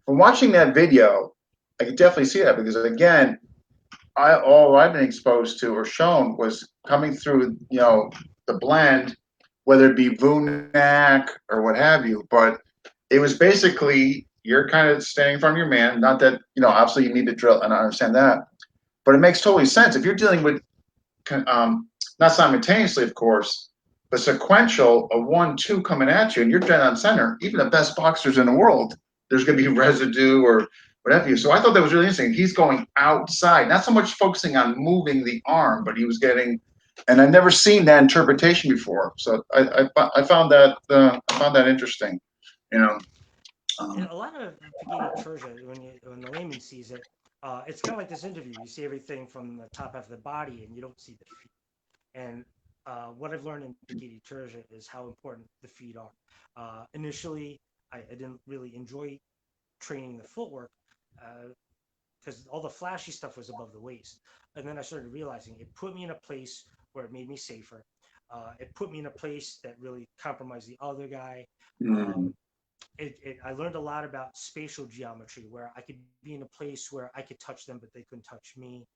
from watching that video, I could definitely see that because again, all I've been exposed to or shown was coming through, the blend, whether it be Vunak or what have you. But it was basically you're kind of standing in front of your man. Not that obviously you need to drill, and I understand that, but it makes totally sense if you're dealing with not simultaneously, of course, but sequential, a 1-2 coming at you, and you're dead on center. Even the best boxers in the world, there's going to be residue or whatever. So I thought that was really interesting. He's going outside, not so much focusing on moving the arm, but he was getting. And I've never seen that interpretation before. So I found that interesting. A lot of Pekiti Tirsia, when the layman sees it, it's kind of like this interview. You see everything from the top half of the body, and you don't see the feet. And what I've learned in Pekiti Tirsia is how important the feet are. Initially, I didn't really enjoy training the footwork because all the flashy stuff was above the waist. And then I started realizing it put me in a place where it made me safer. It put me in a place that really compromised the other guy. I learned a lot about spatial geometry, where I could be in a place where I could touch them, but they couldn't touch me.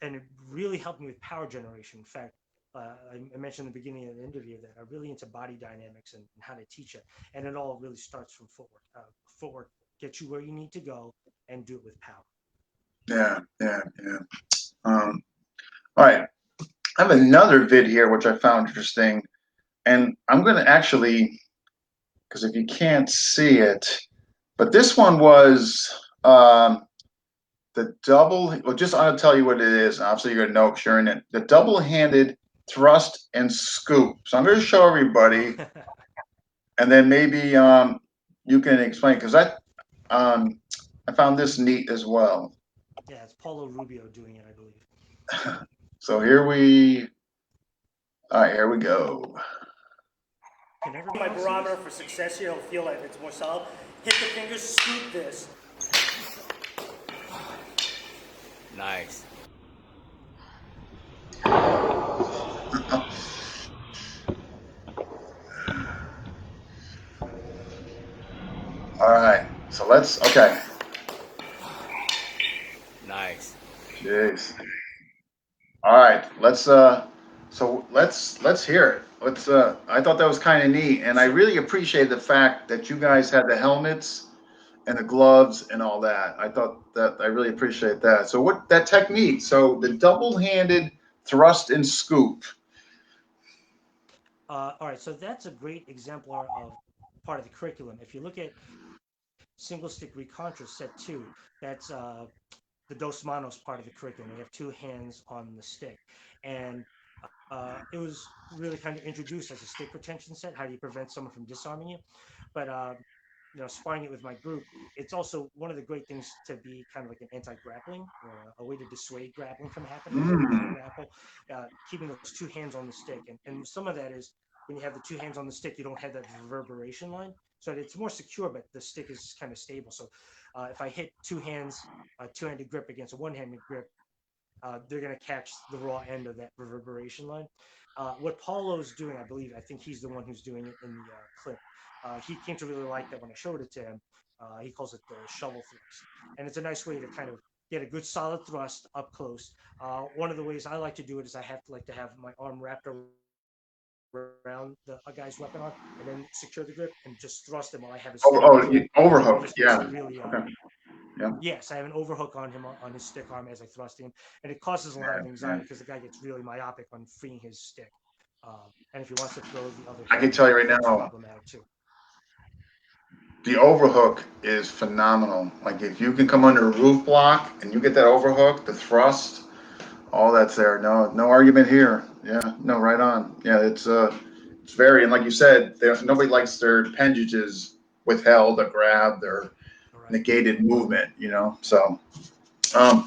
And it really helped me with power generation. In fact, I mentioned in the beginning of the interview that I'm really into body dynamics and how to teach it. And it all really starts from footwork. Footwork gets you where you need to go and do it with power. Yeah. All right. I have another vid here, which I found interesting. And I'm going to actually, because if you can't see it, but this one was the double, well, just I'll tell you what it is. Obviously, you're going to know because you're in it. The double-handed thrust and scoop. So I'm going to show everybody, and then maybe you can explain, because I found this neat as well. Yeah, it's Paulo Rubio doing it, I believe. So here we go. My barometer for success here, he'll feel like it's more solid. Hit the fingers, scoop this. Nice. All right, so okay. Nice. Jeez. All right, let's hear it. I thought that was kind of neat, and I really appreciate the fact that you guys had the helmets and the gloves and all that. I really appreciate that. So what that technique? So the double-handed thrust and scoop. All right, so that's a great exemplar of part of the curriculum. If you look at single stick recontra set 2, that's the dos manos part of the curriculum. You have 2 hands on the stick, and it was really kind of introduced as a stick retention set. How do you prevent someone from disarming you? But sparring it with my group, it's also one of the great things to be kind of like an anti-grappling, or a way to dissuade grappling from happening. Grapple, keeping those 2 hands on the stick, and some of that is when you have the 2 hands on the stick, you don't have that reverberation line, so it's more secure, but the stick is kind of stable. So if I hit 2 hands, a 2-handed grip against a 1-handed grip, they're going to catch the raw end of that reverberation line. What Paulo's doing, I think he's the one who's doing it in the clip. He came to really like that when I showed it to him. He calls it the shovel thrust, and it's a nice way to kind of get a good solid thrust up close. One of the ways I like to do it is I to have my arm wrapped around a guy's weapon arm and then secure the grip and just thrust him while I have his stick arm. Overhook. Just makes Yeah. it really. Okay. Yeah. Yes, I have an overhook on him on his stick arm as I thrust him, and it causes a lot of anxiety because the guy gets really myopic on freeing his stick. And if he wants to throw the other I can hand, tell you right that's now, problematic too. the overhook is phenomenal. Like if you can come under a roof block and you get that overhook, the thrust, all that's there. No argument here. Yeah, no, right on. Yeah, it's very, and like you said, nobody likes their appendages withheld or grabbed or Right. negated movement. So.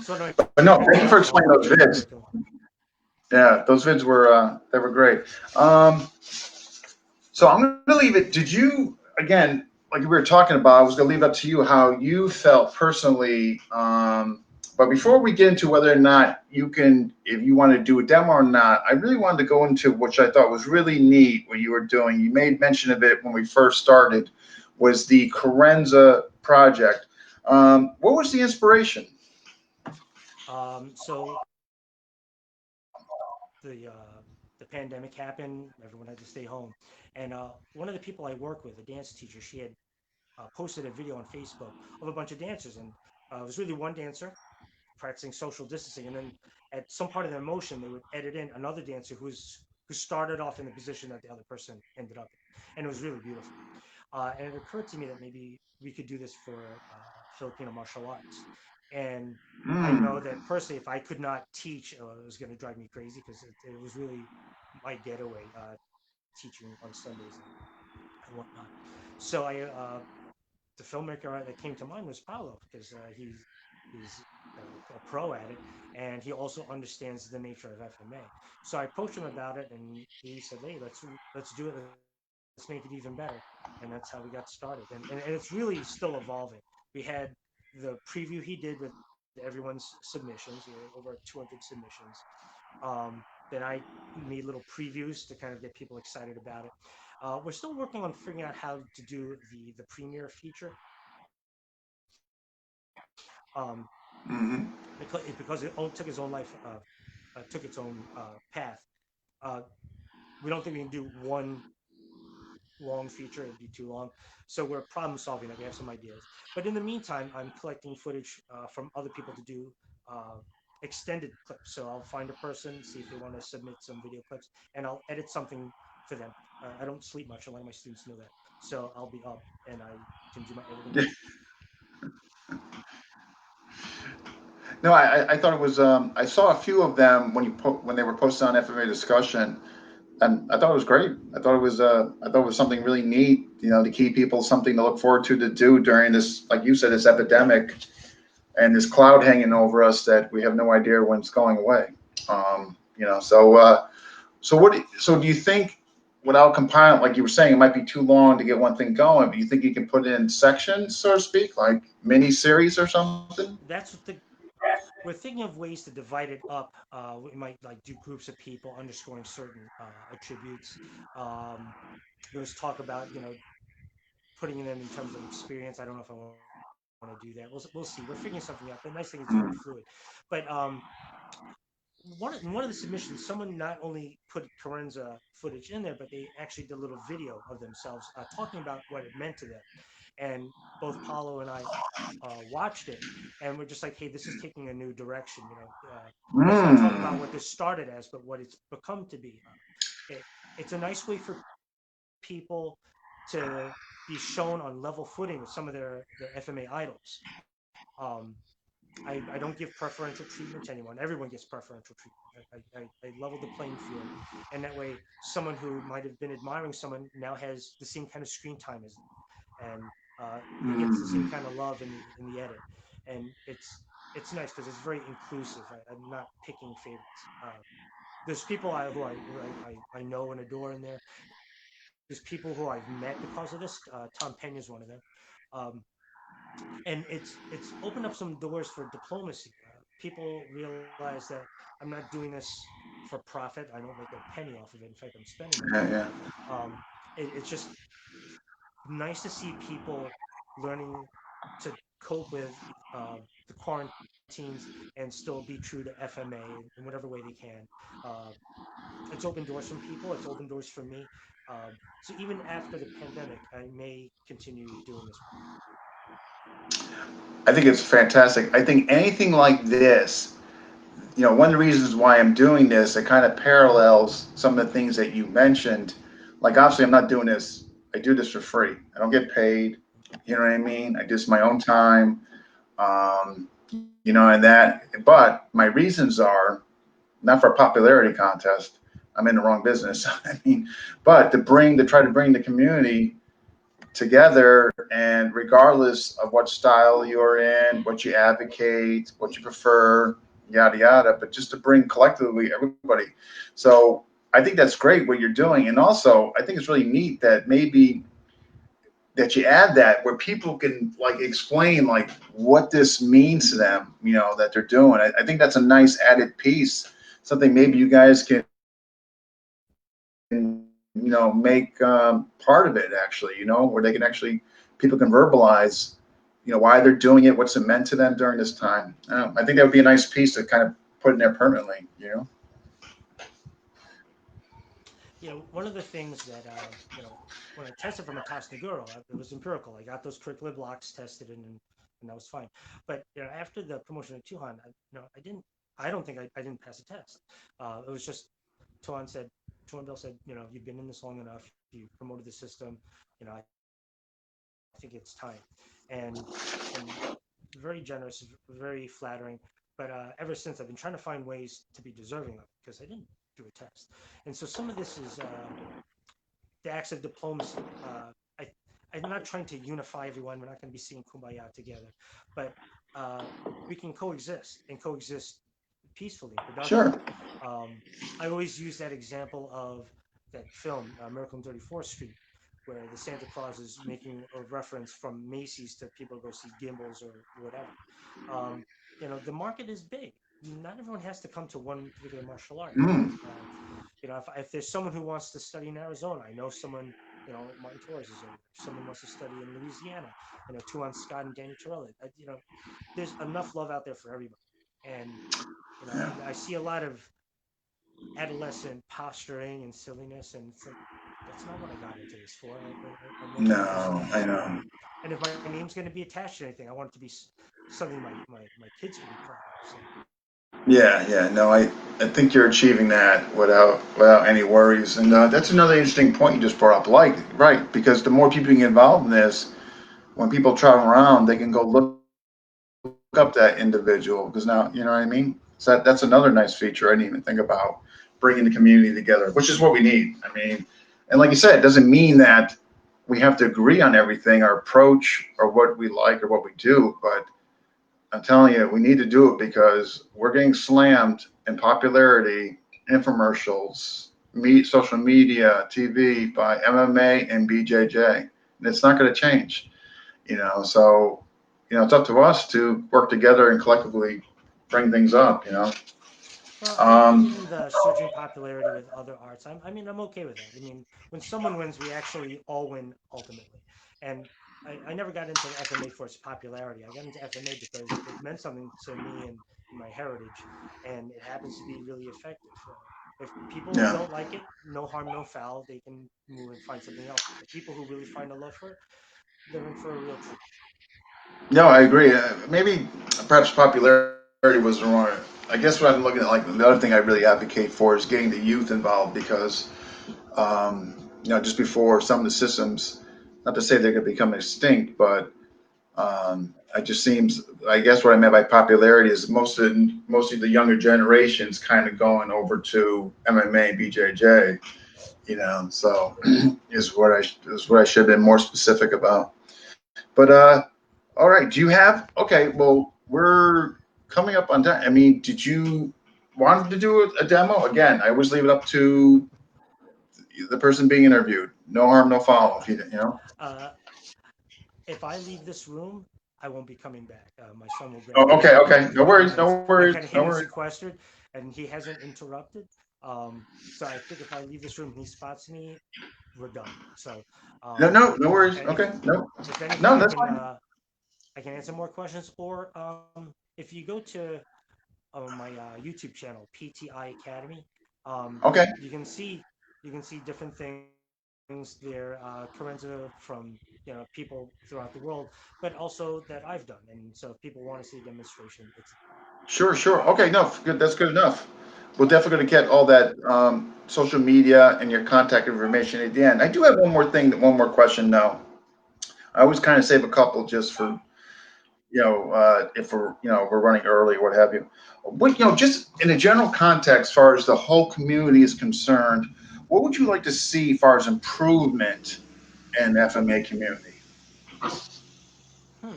So anyway, But no, thank you for I'll explaining those keep it vids. quick. Yeah, those vids were they were great. So I'm gonna leave it. Did you again, like we were talking about? I was gonna leave it up to you how you felt personally. But before we get into whether or not you can, if you want to do a demo or not, I really wanted to go into which I thought was really neat what you were doing. You made mention of it when we first started, was the Karenza project. What was the inspiration? So the pandemic happened. Everyone had to stay home, and one of the people I work with, a dance teacher, she had posted a video on Facebook of a bunch of dancers, and it was really one dancer practicing social distancing, and then at some part of their motion, they would edit in another dancer who started off in the position that the other person ended up in, and it was really beautiful. And it occurred to me that maybe we could do this for Filipino martial arts. And I know Hmm. that personally, if I could not teach, it was going to drive me crazy because it was really my getaway, teaching on Sundays and whatnot. So the filmmaker that came to mind was Paulo because he's a pro at it, and he also understands the nature of FMA. So I approached him about it, and he said, "Hey, let's do it. Let's make it even better." And that's how we got started. And it's really still evolving. We had the preview he did with everyone's submissions, over 200 submissions. Then I made little previews to kind of get people excited about it. We're still working on figuring out how to do the premiere feature. Hmm. Because it took its own life, took its own path. Uh, we don't think we can do one long feature; it'd be too long. So we're problem solving that. We have some ideas, but in the meantime, I'm collecting footage from other people to do uh, extended clips. So I'll find a person, see if they want to submit some video clips, and I'll edit something for them. I don't sleep much. A lot of my students know that, so I'll be up and I can do my editing. No, I thought it was. I saw a few of them when they were posted on FMA discussion, and I thought it was great. I thought it was something really neat. To keep people something to look forward to do during this, like you said, this epidemic and this cloud hanging over us that we have no idea when it's going away. So do you think, without compiling, like you were saying, it might be too long to get one thing going, but you think you can put it in sections, so to speak, like mini series or something? That's what the we're thinking of ways to divide it up. We might like do groups of people underscoring certain attributes. Um, there was talk about putting them in terms of experience. I don't know if I want to do that. We'll see. We're figuring something out. The nice thing is it's very Mm. fluid. But one of the submissions, someone not only put Karenza footage in there, but they actually did a little video of themselves talking about what it meant to them. And both Paulo and I watched it, and we're just like, hey, this is taking a new direction. Let's not talk about Mm. what this started as, but what it's become to be. It's a nice way for people to be shown on level footing with some of their FMA idols. Um, I don't give preferential treatment to anyone. Everyone gets preferential treatment. I level the playing field, and that way, someone who might have been admiring someone now has the same kind of screen time as them, and it gets the same Mm. kind of love in the edit, and it's nice because it's very inclusive. I'm not picking favorites. There's people who I know and adore in there. There's people who I've met because of this. Tom Pena is one of them. Um, and it's opened up some doors for diplomacy. people realize that I'm not doing this for profit. I don't make a penny off of it. In fact, I'm spending my Yeah, money. yeah. It's just nice to see people learning to cope with the quarantines and still be true to FMA in whatever way they can. Uh, it's opened doors from people. It's opened doors for me. So even after the pandemic, I may continue doing this work. I think it's fantastic. I think anything like this, one of the reasons why I'm doing this, it kind of parallels some of the things that you mentioned. Like, obviously, I'm not doing this, I do this for free. I don't get paid. You know what I mean? I do this my own time. Um, and that, but my reasons are not for a popularity contest. I'm in the wrong business. I mean, but to try to bring the community together, and regardless of what style you're in, what you advocate, what you prefer, yada yada, but just to bring collectively everybody. So I think that's great what you're doing, and also I think it's really neat that maybe that you add that where people can like explain like what this means to them, that they're doing. I think that's a nice added piece, something maybe you guys can make part of it actually, where they can actually, people can verbalize, why they're doing it, what's it meant to them during this time. I think that would be a nice piece to kind of put in there permanently. One of the things that when I tested for Matas Neguro, it was empirical. I got those curricular blocks tested, and that was fine. But after the promotion of Tuhon, I didn't. I don't think I didn't pass a test. It was just Tuhon Bill said, you've been in this long enough. You promoted the system. I think it's time, and very generous, very flattering. But ever since, I've been trying to find ways to be deserving of it because I didn't do a test. And so some of this is the acts of diplomacy. I, I'm not trying to unify everyone. We're not going to be seeing kumbaya together, but we can coexist and coexist peacefully and Sure. productively. I always use that example of that film, Miracle on 34th Street, where the Santa Claus is making a reference from Macy's to people go see Gimbals or whatever. Um, the market is big. Not everyone has to come to one particular martial art. Mm. If there's someone who wants to study in Arizona, I know someone, Martin Torres is over there. If someone wants to study in Louisiana, Tuan Scott and Danny Torelli, there's enough love out there for everybody. And, Yeah. I see a lot of adolescent posturing and silliness, and it's like, that's not what I got into this for. I want to No, participate. I know. And if my name's going to be attached to anything, I want it to be something my kids can be proud of. So. Yeah. No, I think you're achieving that without any worries. And that's another interesting point you just brought up. Like, right, because the more people you get involved in this, when people travel around, they can go look up that individual because now, you know what I mean? So that's another nice feature I didn't even think about, bringing the community together, which is what we need. I mean, and like you said, it doesn't mean that we have to agree on everything, our approach or what we like or what we do, but I'm telling you, we need to do it because we're getting slammed in popularity, infomercials, social media, TV by MMA and BJJ, and it's not going to change. So it's up to us to work together and collectively bring things up. Well, Um, even the surging popularity with other arts, I'm okay with that. I mean, when someone wins, we actually all win ultimately. And I never got into FMA for its popularity. I got into FMA because it meant something to me and my heritage, and it happens to be really effective. If people yeah, don't like it, no harm, no foul. They can move and find something else. But the people who really find a love for it, they're in for a real treat. no, I agree. Maybe perhaps popularity was the wrong. I guess what I'm looking at, like the other thing I really advocate for is getting the youth involved because just before some of the systems, not to say they're going to become extinct, but it just seems, I guess what I meant by popularity is mostly the younger generations kind of going over to MMA, BJJ, so is what I should have been more specific about. But all right, do you have, okay, well, we're coming up on time. I mean, did you want to do a demo? Again, I always leave it up to the person being interviewed. No harm, no foul. If you know. Uh, if I leave this room, I won't be coming back. My son will Oh, graduate. okay. No worries. And No I'm worries. kind of No hidden worries. sequestered, and he hasn't interrupted. So I think if I leave this room and he spots me, we're done. So, No worries. and Okay. No, if anything, no, that's fine. I can answer more questions. Or if you go to my YouTube channel, PTI Academy, Okay. you can see different things there, Karenza from people throughout the world, but also that I've done. And so if people want to see a demonstration, it's Sure. Okay. No, good. That's good enough. We're definitely going to get all that social media and your contact information at the end. I do have one more thing, one more question though. I always kind of save a couple just for if we're running early or what have you. What just in a general context, as far as the whole community is concerned, what would you like to see as far as improvement in FMA community? hmm,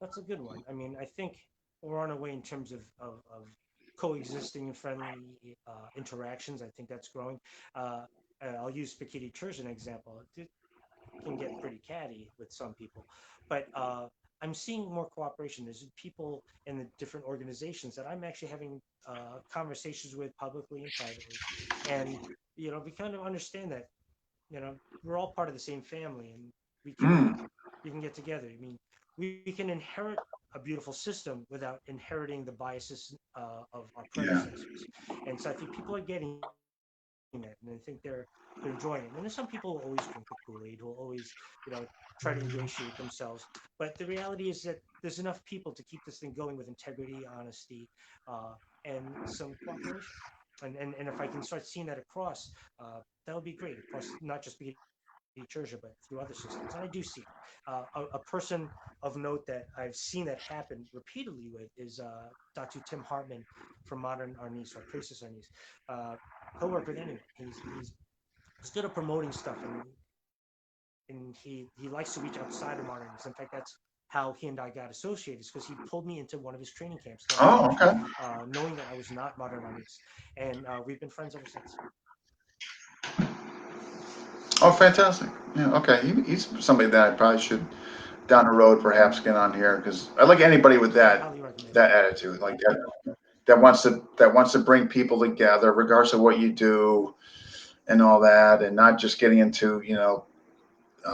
that's a good one. I mean, I think we're on our way in terms of coexisting friendly interactions. I think that's growing. Uh, I'll use Pekiti Church as an example. It can get pretty catty with some people, but I'm seeing more cooperation. There's people in the different organizations that I'm actually having conversations with publicly and privately, and we kind of understand that we're all part of the same family, and we can Mm, we can get together. I mean, we can inherit a beautiful system without inheriting the biases of our yeah. predecessors. And so I think people are getting it, and I think they're enjoying it. And there's some people who always drink the Kool-Aid, who will always, try to ingratiate themselves. But the reality is that there's enough people to keep this thing going with integrity, honesty, uh, and some cooperation. And if I can start seeing that across, that would be great. Across not just Tirsia, but through other systems. And I do see it. A person of note that I've seen that happen repeatedly with is Dr. Tim Hartman from Modern Arnis or Priestess Arnis. He'll work with anyone. He's good at promoting stuff, and he likes to reach outside of Modern Arnis. In fact, that's how he and I got associated, is because he pulled me into one of his training camps, Oh, okay. knowing that I was not Modern Arnis. And we've been friends ever since. Oh, fantastic. Yeah. Okay. He's somebody that I probably should down the road perhaps get on here because I like anybody with I that highly recommend it. that attitude, like that wants to bring people together, regardless of what you do and all that, and not just getting into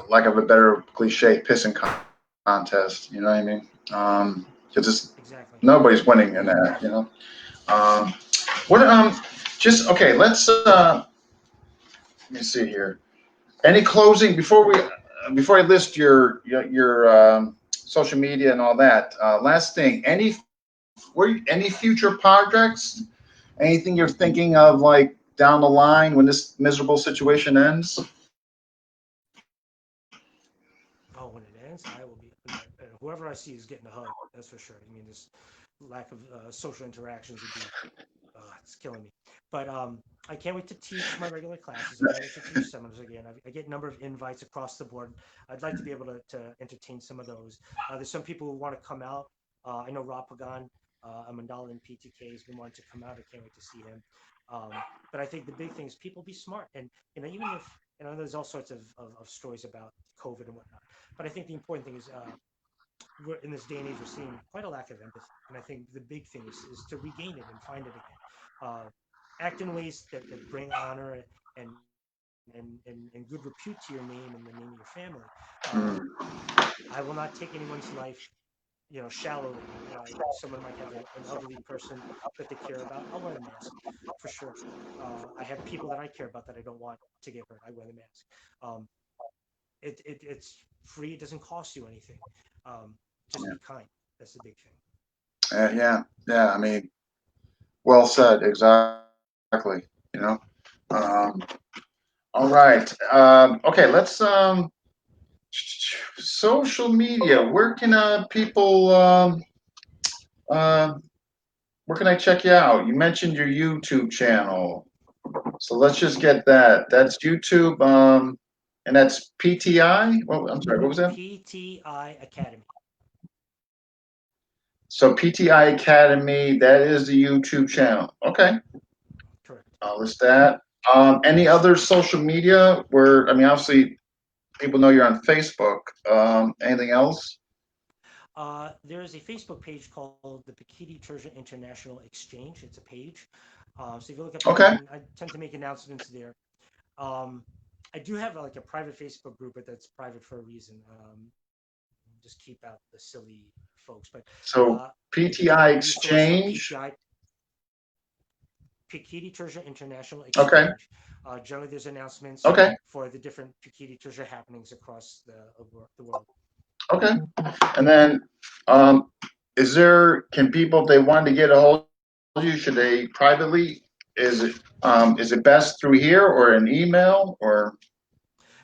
lack of a better cliche, pissing contest. You know what I mean? Because Exactly. nobody's winning in that. Um, what just okay. Let me see here. Any closing before I list your social media and all that? Last thing, any future projects? Anything you're thinking of like down the line when this miserable situation ends? Oh, when it ends, I will be. Whoever I see is getting a hug. That's for sure. I mean, this lack of social interactions would be. It's killing me. But I can't wait to teach my regular classes. I can't wait to teach seminars again. I get a number of invites across the board. I'd like to be able to entertain some of those. There's some people who want to come out. I know Rob Pagan, a Mandala in PTK, has been wanting to come out. I can't wait to see him. But I think the big thing is people be smart. And, even if, there's all sorts of stories about COVID and whatnot. But I think the important thing is we're in this day and age, we're seeing quite a lack of empathy. And I think the big thing is to regain it and find it again. Act in ways that bring honor and good repute to your name and the name of your family. Mm, I will not take anyone's life, shallowly. Someone might have an elderly person that they care about. I'll wear a mask for sure. I have people that I care about that I don't want to get hurt. I wear the mask. Um, it's free. It doesn't cost you anything. Just be kind. That's the big thing. yeah. I mean, well said. Exactly. You know. Um, all right. Okay. Let's social media. Where can people uh, where can I check you out? You mentioned your YouTube channel. So let's just get that. That's YouTube, and that's PTI. Well, I'm sorry, what was that? PTI Academy. So PTI Academy, that is the YouTube channel. Okay, Correct. I'll list that. Any other social media where, I mean, obviously people know you're on Facebook. Anything else? There's a Facebook page called the Pekiti Tirsia International Exchange. It's a page. So if you look up, Okay. I tend to make announcements there. I do have like a private Facebook group, but that's private for a reason. Just keep out the silly folks. But So I PTI resource for Exchange. Pekiti Tirsia International Okay. Exchange. Generally, there's announcements Okay. for the different Pekiti Tirsia happenings across the world. Okay. And then, can people, if they wanted to get a hold of you, should they privately? Is it best through here or an email or?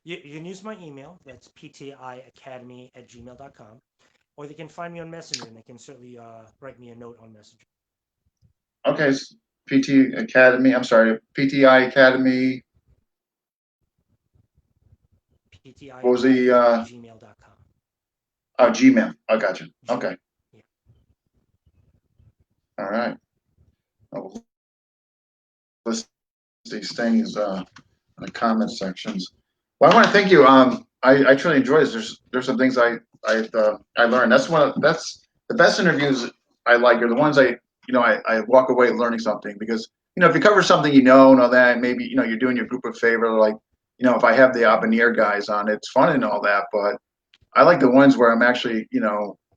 You can use my email. That's ptiacademy@gmail.com. Or they can find me on Messenger, and they can certainly write me a note on Messenger. Okay, PT Academy. I'm sorry, PTI Academy. What was the ptiacademy@gmail.com. Oh, Gmail. I got you. Okay. Yeah. All right. I'll list these things in the comment sections. Well, I want to thank you. I truly enjoy this. There's some things I learned. That's the best interviews I like are the ones I walk away learning something, because if you cover something and all that, maybe you're doing your group a favor, like if I have the Abonnier guys on, it's fun and all that, but I like the ones where I'm actually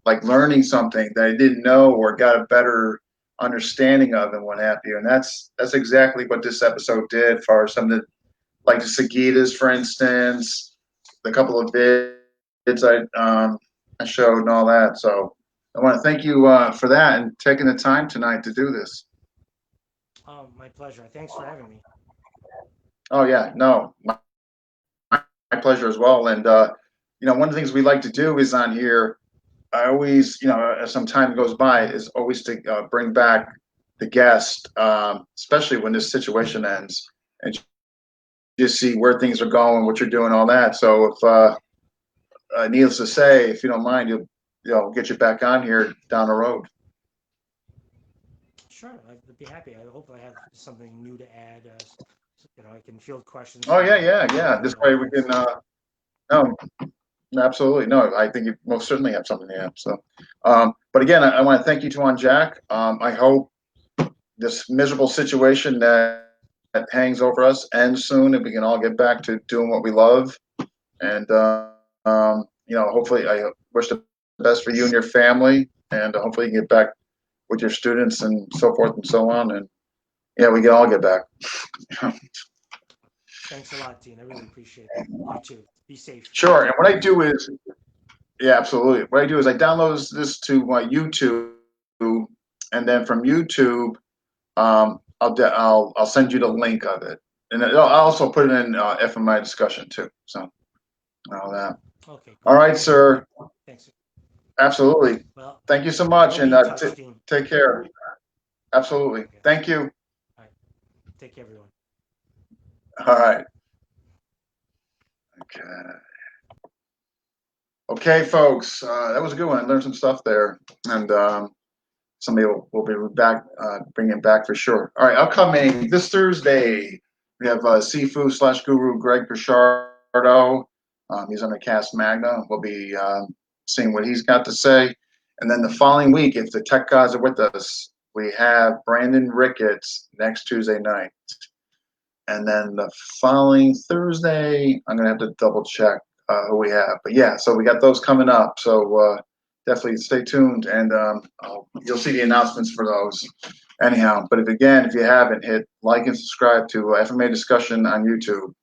like learning something that I didn't know or got a better understanding of and what have you. And that's exactly what this episode did for some of the, like the Sagitas, for instance, the couple of vids I showed and all that. So I want to thank you for that and taking the time tonight to do this. Oh, my pleasure. Thanks for having me. Oh yeah, no, my pleasure as well. And one of the things we like to do is on here, I always, as some time goes by, is always to bring back the guest, especially when this situation ends, and just see where things are going, what you're doing, all that. So if needless to say, if you don't mind, you'll get you back on here down the road. Sure, I'd be happy. I hope I have something new to add. I can field questions. Oh yeah. This way we can. No, absolutely. No, I think you most certainly have something to add. So, but again, I want to thank you, Tuhon Jack. I hope this miserable situation that hangs over us ends soon, and we can all get back to doing what we love. And hopefully, I wish the best for you and your family, and hopefully, you can get back with your students and so forth and so on. And yeah, we can all get back. Thanks a lot, Dean. I really appreciate it. You too. Be safe. Sure. And what I do is, yeah, absolutely. What I do is I download this to my YouTube, and then from YouTube, I'll send you the link of it, and I'll also put it in FMA discussion too. So all that. Okay. All right, sir. Thanks. Absolutely. Well, thank you so much, and take care. Absolutely. Okay. Thank you. All right. Take care, everyone. All right. Okay. Okay, folks. That was a good one. I learned some stuff there, and somebody will be back, bringing it back for sure. All right, upcoming this Thursday, we have Sifu/Guru Greg Pichardo. He's on the Cast Magna. We'll be seeing what he's got to say. And then the following week, if the tech guys are with us, we have Brandon Ricketts next Tuesday night. And then the following Thursday, I'm going to have to double check who we have. But yeah, so we got those coming up. So definitely stay tuned, and you'll see the announcements for those. Anyhow, but if you haven't, hit like and subscribe to FMA Discussion on YouTube.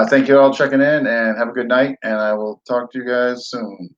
Thank you all checking in, and have a good night, and I will talk to you guys soon.